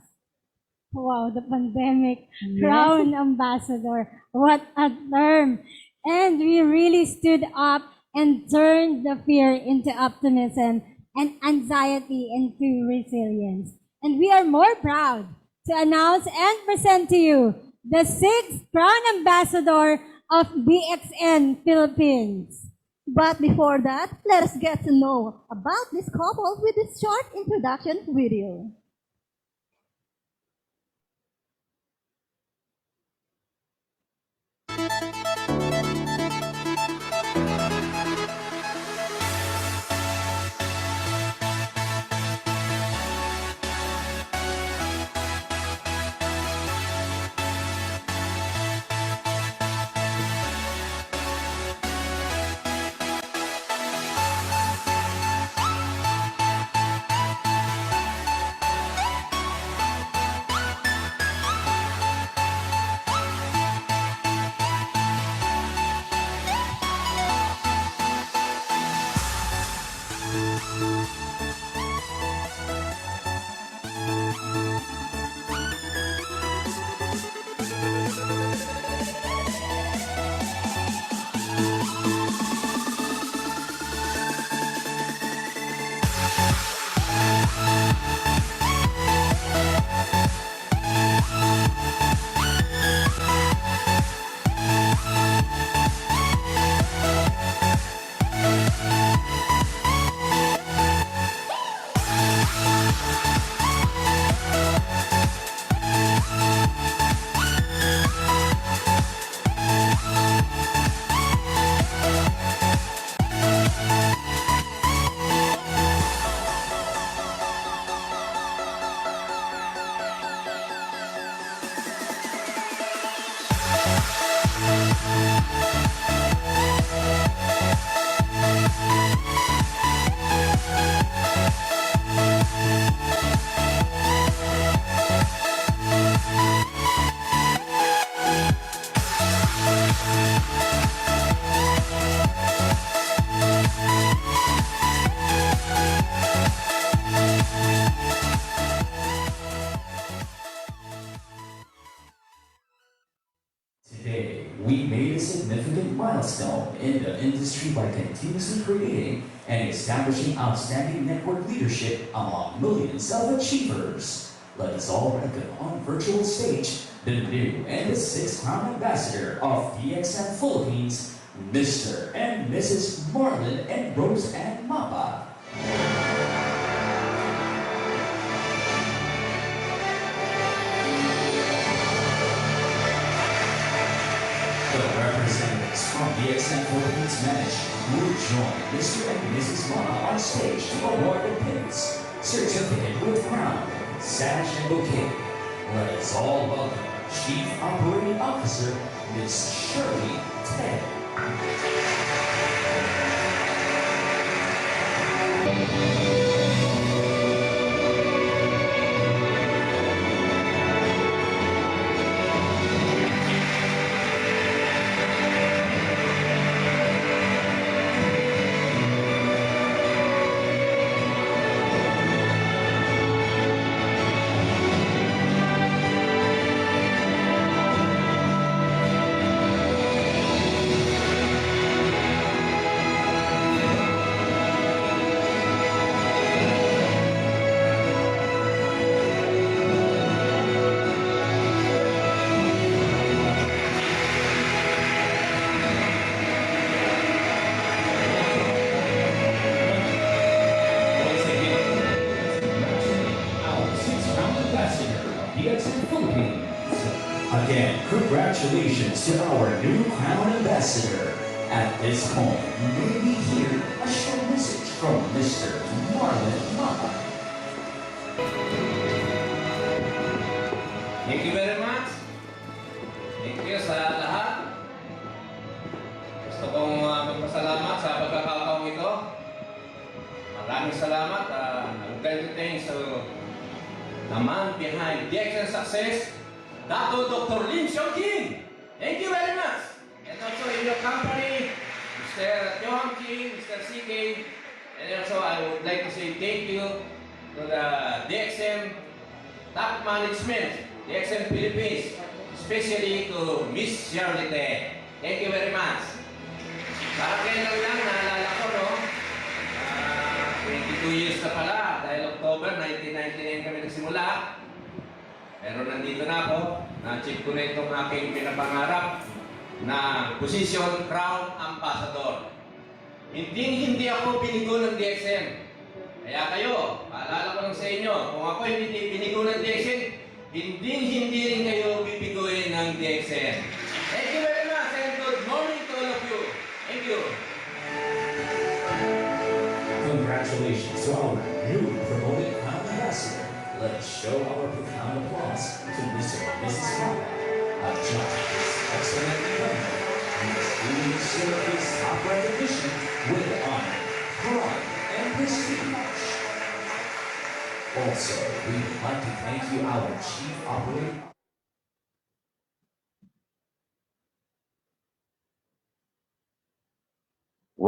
Wow, the Pandemic Crown Ambassador. What a term. And we really stood up and turned the fear into optimism and anxiety into resilience. And we are more proud to announce and present to you the 6th Crown Ambassador of DXN Philippines. But before that, let us get to know about this couple with this short introduction video. Today, we made a significant milestone in the industry by continuously creating and establishing outstanding network leadership among millions of achievers. Let us all welcome on virtual stage the new and the sixth crown ambassador of DXN Philippines, Mr. and Mrs. Marlon and Rose Ann Mapa. The representatives from DXN Philippines management will join Mr. and Mrs. Mapa on stage to award the pins, certificate with crown, sash, and bouquet. Let us all welcome Chief Operating Officer, Ms. Shirley Ted. Once again, our sixth crown ambassador of DXN Philippines. Again, congratulations to our new crown ambassador. At this point, may we hear a short message from Mr. Marlon Mapa. Thank you very much. Thank you sa lahat. Gusto kong magpasalamat sa pagkakataong ito. Maraming salamat. I would like to thank the man behind DXN Success, Dato Dr. Lim Xiong King. Thank you very much. And also in your company, Mr. Johan King, Mr. CK. And also I would like to say thank you to the DXN top management, DXN Philippines, especially to Miss Shirley Ted. Thank you very much. Parang kailan lang naalala ko, no? 22 years na pala, dahil October 1999 kami nagsimula. Pero nandito na ako, na-achieve ko na itong aking pinapangarap na position Crown Ambassador. Hindi ako binigo ng DXN. Kaya kayo, paalala ko lang sa inyo, kung ako hindi binigo ng DXN, hindi rin kayo bibiguin ng DXN. Thank you very much and good morning to all of you. Thank you. Congratulations to our new promoted crown ambassador. Let us show our profound applause to Mr. and Mrs. Mapa, a judge of this excellent event, who is truly serve his top recognition with honor, pride, and prestige. Also, we would like to thank you, our Chief Operating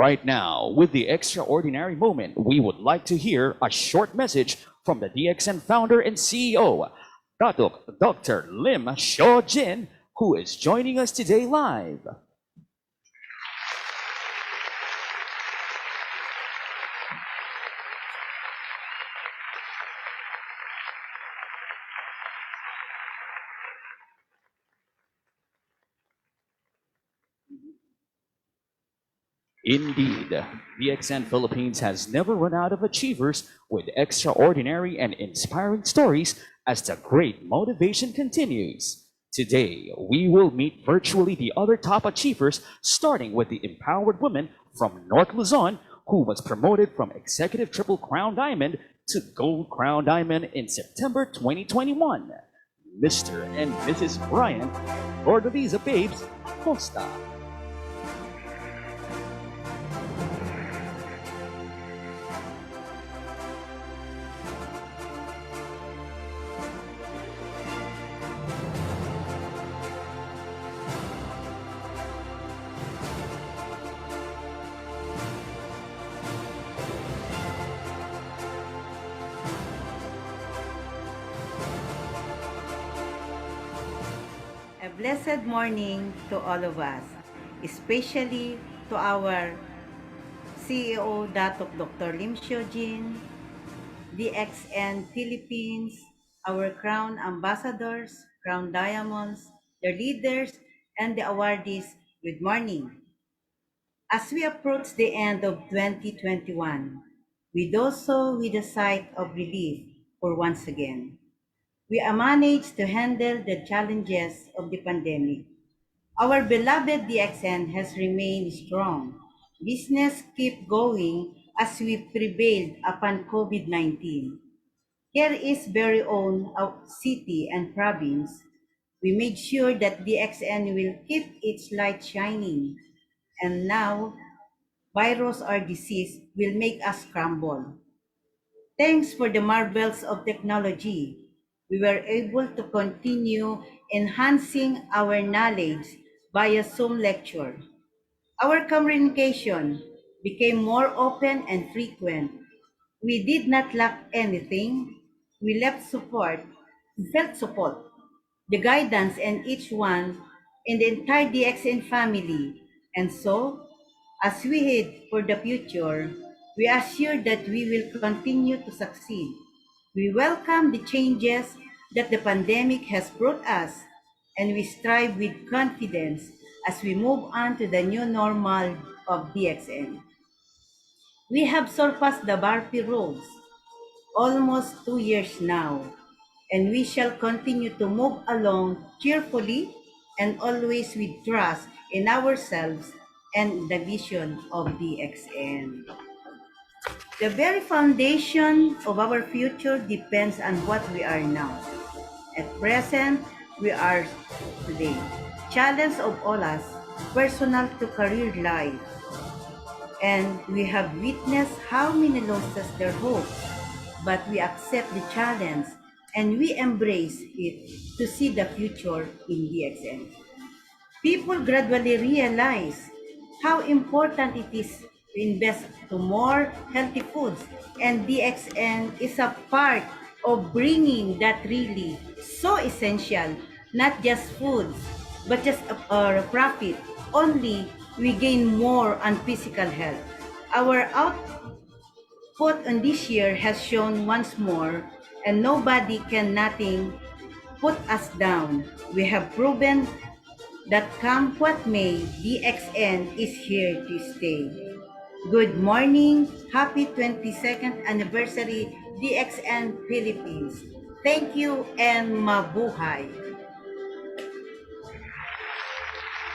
Right now, with the extraordinary moment, we would like to hear a short message from the DXN founder and CEO, Dr. Lim Shaw-Jin, who is joining us today live. Indeed, DXN Philippines has never run out of achievers with extraordinary and inspiring stories as the great motivation continues. Today, we will meet virtually the other top achievers, starting with the empowered woman from North Luzon who was promoted from Executive Triple Crown Diamond to Gold Crown Diamond in September 2021. Mr. and Mrs. Brian Ordovisa Babes Acosta. A blessed morning to all of us, especially to our CEO, Dr. Lim Shaw-Jin, DXN Philippines, our Crown Ambassadors, Crown Diamonds, the leaders, and the awardees. Good morning. As we approach the end of 2021, we do so with a sigh of relief for once again. We have managed to handle the challenges of the pandemic. Our beloved DXN has remained strong. Business keep going as we prevailed upon COVID-19. Here is very own city and province. We made sure that DXN will keep its light shining. And now, virus or disease will make us crumble. Thanks for the marvels of technology, we were able to continue enhancing our knowledge via Zoom lecture. Our communication became more open and frequent. We did not lack anything. We felt support, the guidance and each one in the entire DXN family. And so, as we head for the future, we are sure that we will continue to succeed. We welcome the changes that the pandemic has brought us, and we strive with confidence as we move on to the new normal of DXN. We have surpassed the bumpy roads, almost 2 years now, and we shall continue to move along cheerfully and always with trust in ourselves and the vision of DXN. The very foundation of our future depends on what we are now. At present, we are today. Challenge of all us, personal to career life. And we have witnessed how many lost their hopes, but we accept the challenge and we embrace it to see the future in DXN. People gradually realize how important it is to invest to more healthy foods, and DXN is a part of bringing that really so essential, not just foods, but just a profit. Only we gain more on physical health. Our output on this year has shown once more, and nobody can nothing put us down. We have proven that come what may, DXN is here to stay. Good morning, happy 22nd anniversary DXN Philippines. Thank you and mabuhay.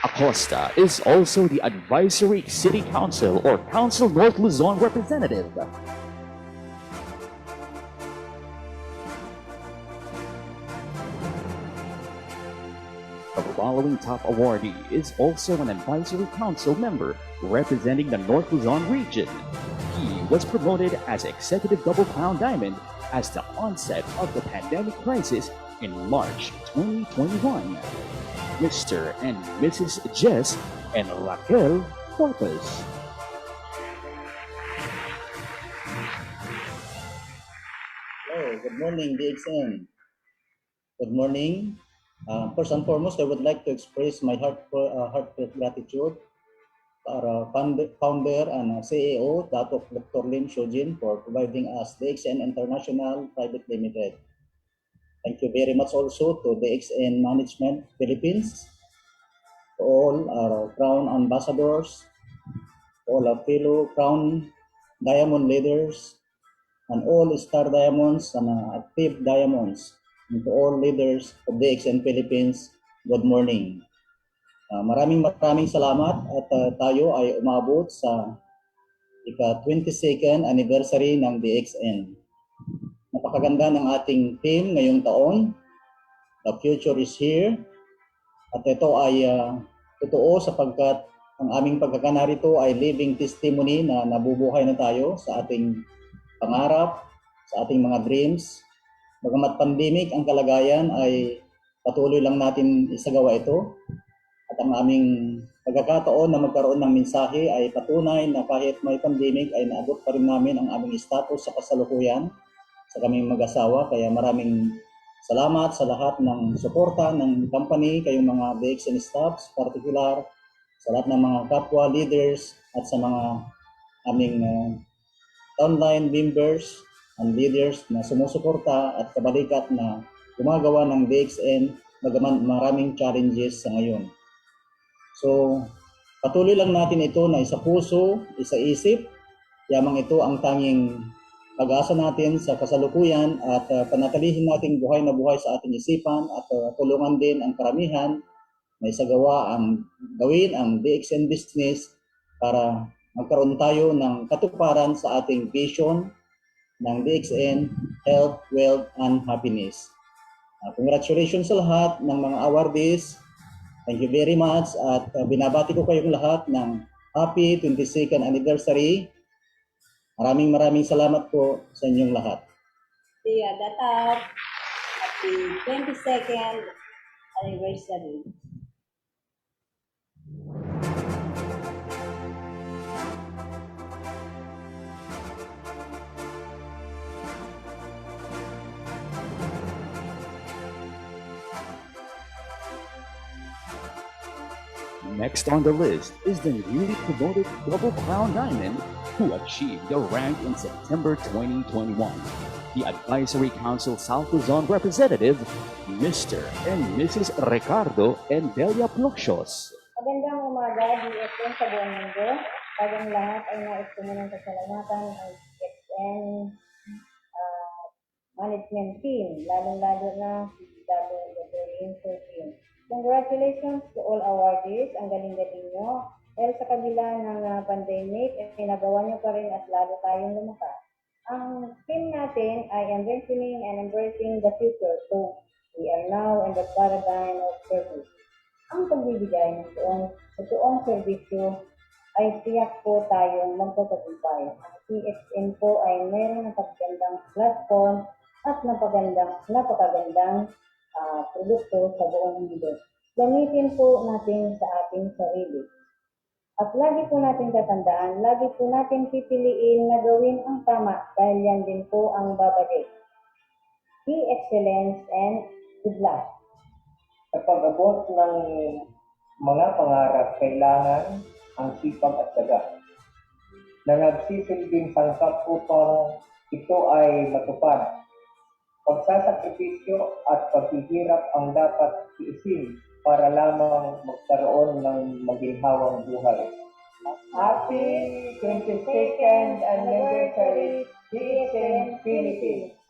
Acosta is also the Advisory City Council or Council North Luzon representative. The following top awardee is also an Advisory Council member representing the North Luzon region. He was promoted as Executive Double Crown Diamond as the onset of the pandemic crisis in March 2021. Mr. and Mrs. Jess and Raquel Corpus. Good morning, DXN. Good morning. First and foremost, I would like to express my heartfelt gratitude to our founder and CEO, Dr. Lim Shojin, for providing us DXN International Private Limited. Thank you very much also to DXN Management Philippines, to all our Crown ambassadors, to all our fellow Crown Diamond leaders, and all Star Diamonds and Active Diamonds, and to all leaders of DXN Philippines, good morning. Maraming salamat at tayo ay umabot sa ika-22nd anniversary ng DXN. Napakaganda ng ating team ngayong taon. The future is here. At ito ay totoo sapagkat ang aming pagkakanarito ay living testimony na nabubuhay na tayo sa ating pangarap, sa ating mga dreams. Bagamat pandemic ang kalagayan ay patuloy lang natin isagawa ito. At ang aming pagkakataon na magkaroon ng mensahe ay patunay na kahit may pandemic ay naabot pa rin namin ang aming status sa kasalukuyan sa kaming mag-asawa. Kaya maraming salamat sa lahat ng suporta ng company, kayong mga DXN staffs, particular sa lahat ng mga kapwa leaders at sa mga aming downline members and leaders na sumusuporta at kabalikat na gumagawa ng DXN bagaman maraming challenges sa ngayon. So, patuloy lang natin ito na isa puso, isa isip, yamang ito ang tanging pag-asa natin sa kasalukuyan at panatilihin nating buhay na buhay sa ating isipan at tulungan din ang karamihan na isagawa gawin ang DXN business para magkaroon tayo ng katuparan sa ating vision ng DXN, Health, Wealth, and Happiness. Congratulations sa lahat ng mga awardees. Thank you very much at binabati ko kayong lahat ng happy 22nd anniversary. Maraming salamat po sa inyong lahat. Datap, happy 22nd anniversary. Next on the list is the newly promoted Double Crown Diamond who achieved the rank in September 2021. The Advisory Council South Luzon representative, Mr. and Mrs. Ricardo and Delia Pluxios. Magandang umaga, DXN sa buong mundo. Tagang lahat ay nais ko munang pasalamatan ang DXN management team, lalong-lalo na si Dr. Lim Shojin. Congratulations to all awardees. Ang galing-galing nyo. Dahil sa kabila ng pandemic, nagawa nyo pa rin at lalo tayong lumakas. Ang team natin ay envisioning and embracing the future. So, we are now in the paradigm of service. Ang pagbibigay ng totoong serbisyo ay tiyak po tayong magtatagumpay. Ang DXN po ay mayroon ng napakagandang platform at napakagandang produkto sa buong mundo. Gamitin po natin sa ating sarili. At lagi po natin tatandaan, lagi po natin pipiliin na gawin ang tama dahil yan din po ang babalik. Be excellence and good luck. Sa pag-abot ng mga pangarap, kailangan ang sipag at tiyaga na nagsisilbing sangkap upang ito ay matupad. Pagsasakripisyo at paghihirap ang dapat iisin para lamang magkaroon ng maginhawang buhay. Happy 22nd anniversary, DXN Philippines!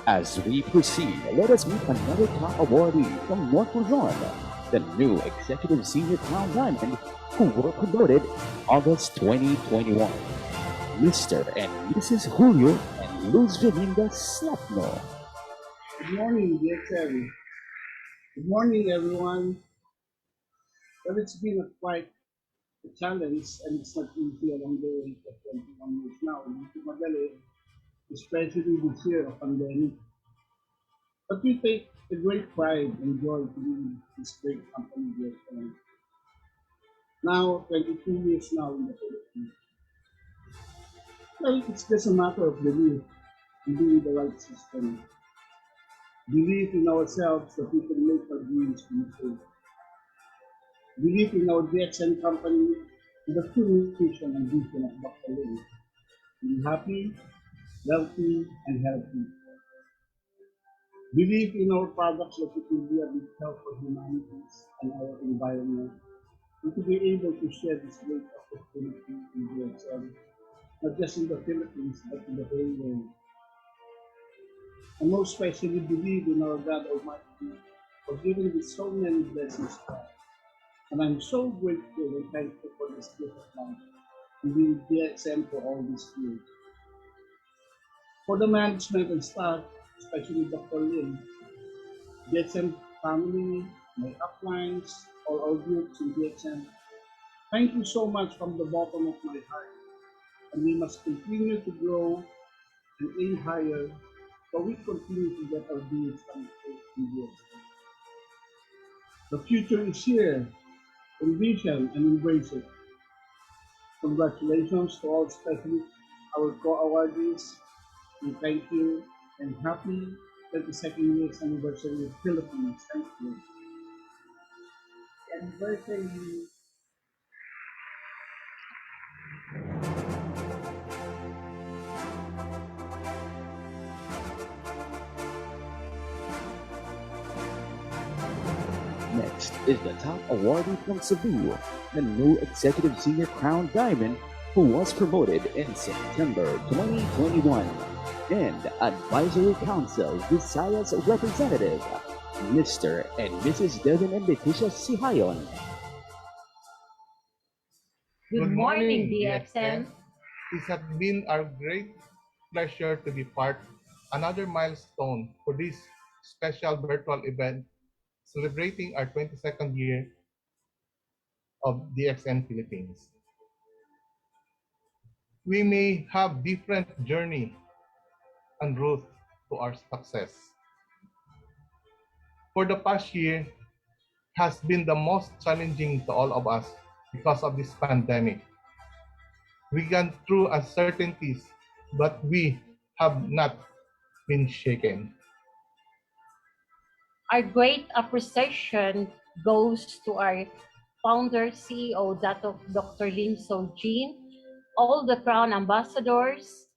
As we proceed, let us meet another top awardee from North Luzon, the new Executive Senior Crown Diamond who were promoted August 2021, Mr. and Mrs. Julio and Luz Velinda Slapno. Good morning, DXN. Good morning, everyone. Well, it's been quite a challenge and it's not easy along the way for 21 years now. Hindi madali. especially this year of pandemic. But we take a great pride and joy to be with this great company DXN. Now, 22 years now in the Philippines. Well, it's just a matter of belief in doing the right system. Believe in ourselves that we can make our dreams come true. Believe in our DXN company and the true mission and vision of Dr. Lim. Be happy, wealthy, and healthy. Believe in our products that it will be a big help for humanity and our environment, and to be able to share this great opportunity in DXN, not just in the Philippines, but in the whole world. And most especially believe in our God Almighty for giving us so many blessings to us. And I'm so grateful and thankful for this gift of life and being DXN for all these years. For the management and staff, especially Dr. Lim, DXN family, my uplines, all our groups in DXN, thank you so much from the bottom of my heart. And we must continue to grow and aim higher so we continue to get our deeds done in DXN. The future is here. Envision and embrace it. Congratulations to all, especially our co-awardees, and thank you, and happy 22nd years anniversary of Philippines. Thank you. Anniversary. Next is the top awardee from Cebu, the new Executive Senior Crown Diamond, who was promoted in September 2021, and Advisory Council Visayas Representative, Mr. and Mrs. Devin and Leticia Sihayon. Good morning, DXN. It has been our great pleasure to be part another milestone for this special virtual event celebrating our 22nd year of DXN Philippines. We may have different journey and route to our success. For the past year has been the most challenging to all of us because of this pandemic. We gone through uncertainties, but we have not been shaken. Our great appreciation goes to our founder, CEO, Dr. Lim So-jin, all the Crown ambassadors,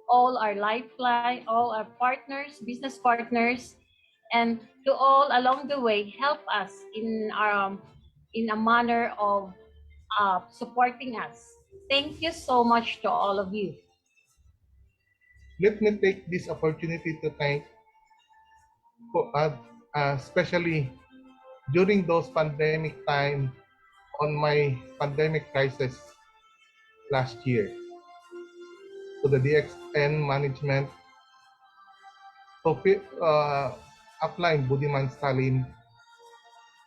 all our lifeline, all our partners, business partners, and to all along the way help us in a manner of supporting us. Thank you so much to all of you. Let me take this opportunity to thank, especially during those pandemic time on my pandemic crisis last year, to the DXN management, to upline Budiman Stalin,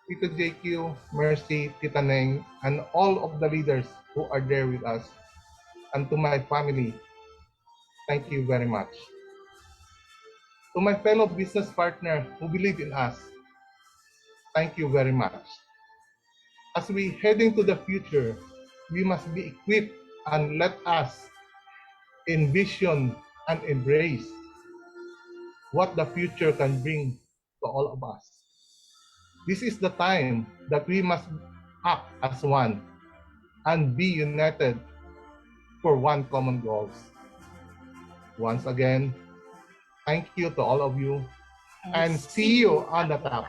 Tito JQ, Mercy, Tita Neng, and all of the leaders who are there with us, and to my family, thank you very much. To my fellow business partner who believe in us, thank you very much. As we head into the future, we must be equipped and let us envision and embrace what the future can bring to all of us. This is the time that we must act as one and be united for one common goals. Once again, thank you to all of you, and see you on the top.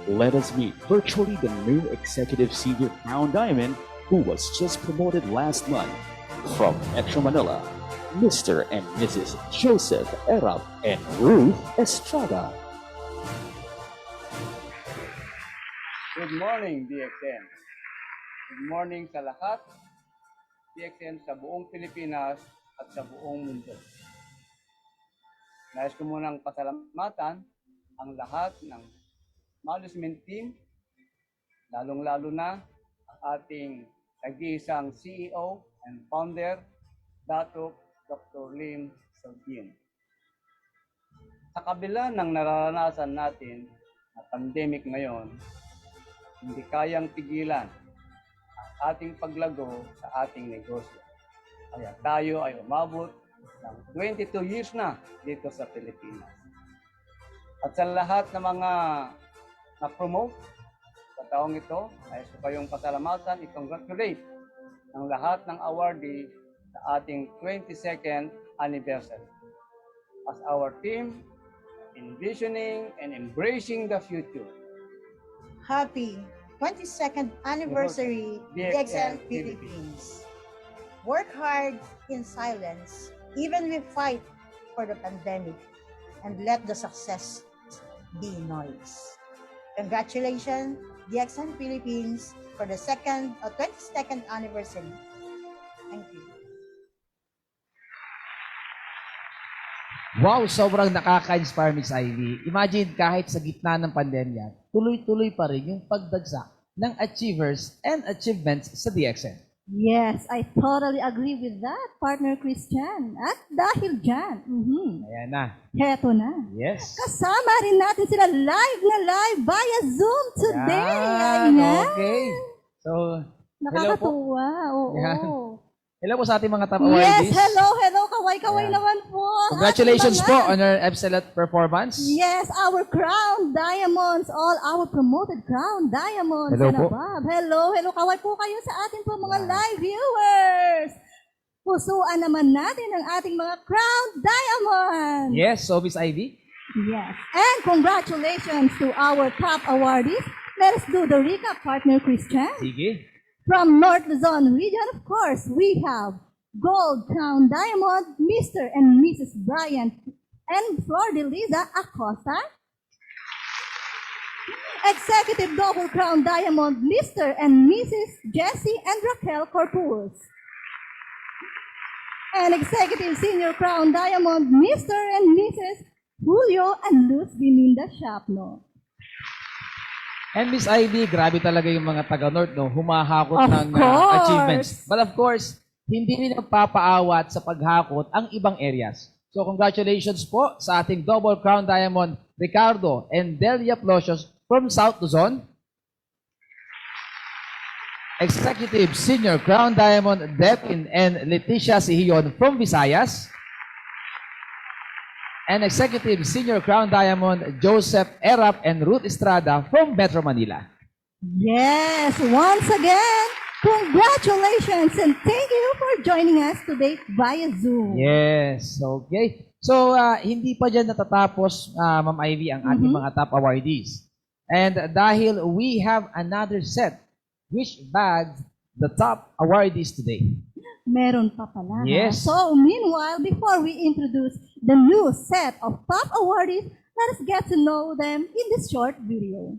Let us meet virtually the new Executive Senior Crown Diamond, who was just promoted last month. From Metro Manila, Mr. and Mrs. Joseph Erap and Ruth Estrada. Good morning, DXN. Good morning sa lahat, DXN sa buong Pilipinas at sa buong mundo. Nais ko munang pasalamatan ang lahat ng management team, lalong-lalo na ang ating nag-iisang CEO and founder, Dato Dr. Lim Sojin. Sa kabila ng nararanasan natin na pandemic ngayon, hindi kayang pigilan ang ating paglago sa ating negosyo. Kaya tayo ay umabot ng 22 years na dito sa Pilipinas. At sa lahat ng mga na-promote sa taong ito, ay gusto kayong pasalamatan, i-congratulate ng lahat ng awardee sa ating 22nd anniversary. As our team, envisioning and embracing the future. Happy 22nd anniversary, DXN Philippines. Work hard in silence, even we fight for the pandemic, and let the success be noise. Congratulations, DXN Philippines, for the 22nd anniversary. Thank you. Wow, sobrang nakaka-inspire, Miss Ivy. Imagine kahit sa gitna ng pandemya, tuloy-tuloy pa rin yung pagdagsa ng achievers and achievements sa DXN. Yes, I totally agree with that, partner Christian. At dahil dyan, Ayan na. heto na. Yes. Kasama rin natin sila live na live via Zoom today. Yan, Ayan. okay. So, hello po. Nakakatuwa. Oo. Yan. Hello po sa ating mga top Yes, awardees. hello. Kaway-kaway Ayan. naman po. ang Congratulations ating po mga- on your excellent performance. Yes, our crown diamonds, all our promoted crown diamonds Hello and po. above. Hello, kaway po kayo sa ating po mga live viewers. Pusuan naman natin ang ating mga crown diamonds. Yes, so Miss Ivy. Yes. And congratulations to our top awardees. Let us do the recap, partner Christian. Sige. From North Luzon region, of course, we have Gold Crown Diamond, Mr. and Mrs. Brian and Flor de Liza Acosta. Executive Double Crown Diamond, Mr. and Mrs. Jessie and Raquel Corpus. And Executive Senior Crown Diamond, Mr. and Mrs. Julio and Luz Biminda Shapno. And Miss Ivy, grabe talaga yung mga taga-North, no? Humahakot Of ng course. achievements. But of course, hindi rin nagpapaawat sa paghakot ang ibang areas. So congratulations po sa ating Double Crown Diamond, Ricardo and Delia Plosios from South Luzon. Executive Senior Crown Diamond, Depin and Leticia Sihion from Visayas. And Executive Senior Crown Diamond, Joseph Erap and Ruth Estrada from Metro Manila. Yes, once again, congratulations and thank you for joining us today via Zoom. Yes, okay. So, hindi pa dyan natatapos, Ma'am Ivy, ang ating mga top awardees. And dahil we have another set which bagged the top awardees today. Meron pa pala. Yes. So, meanwhile, before we introduce the new set of top awardees, let us get to know them in this short video.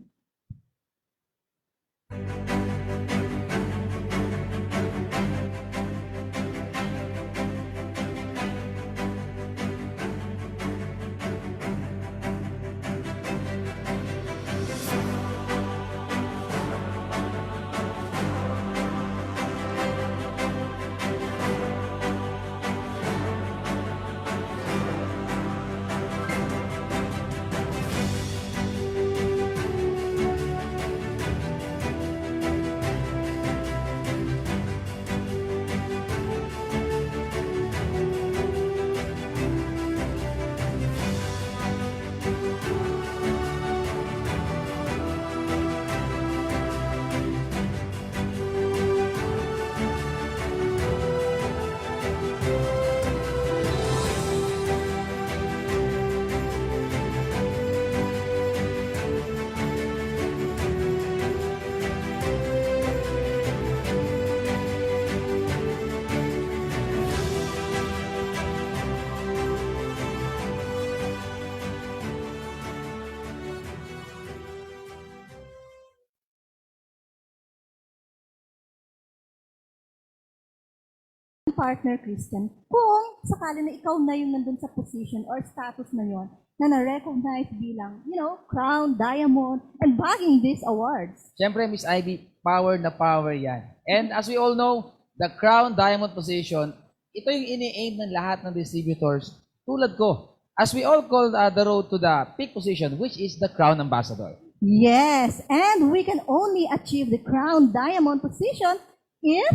partner Christian, kung sakali na ikaw na yung nandun sa position or status na yon na na-recognize bilang, crown, diamond, and bagging these awards. Siyempre, Miss Ivy, power na power yan. And as we all know, the crown diamond position, ito yung ini-aim ng lahat ng distributors tulad ko. As we all call the road to the peak position, which is the crown ambassador. Yes, and we can only achieve the crown diamond position if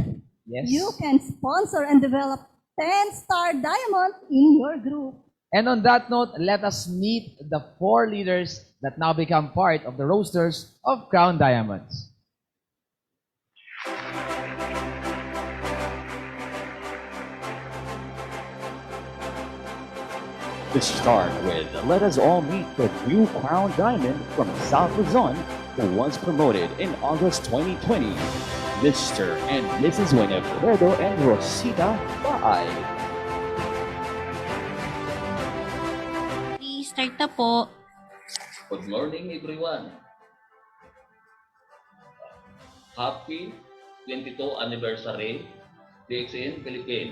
you can sponsor and develop 10-star diamond in your group. And on that note, let us meet the 4 leaders that now become part of the rosters of Crown Diamonds. To start with, let us all meet the new Crown Diamond from South Luzon who was promoted in August 2020, Mr. and Mrs. Winifredo and Rosita Baay. Start na po. Good morning everyone. Happy 22nd anniversary DXN Philippines.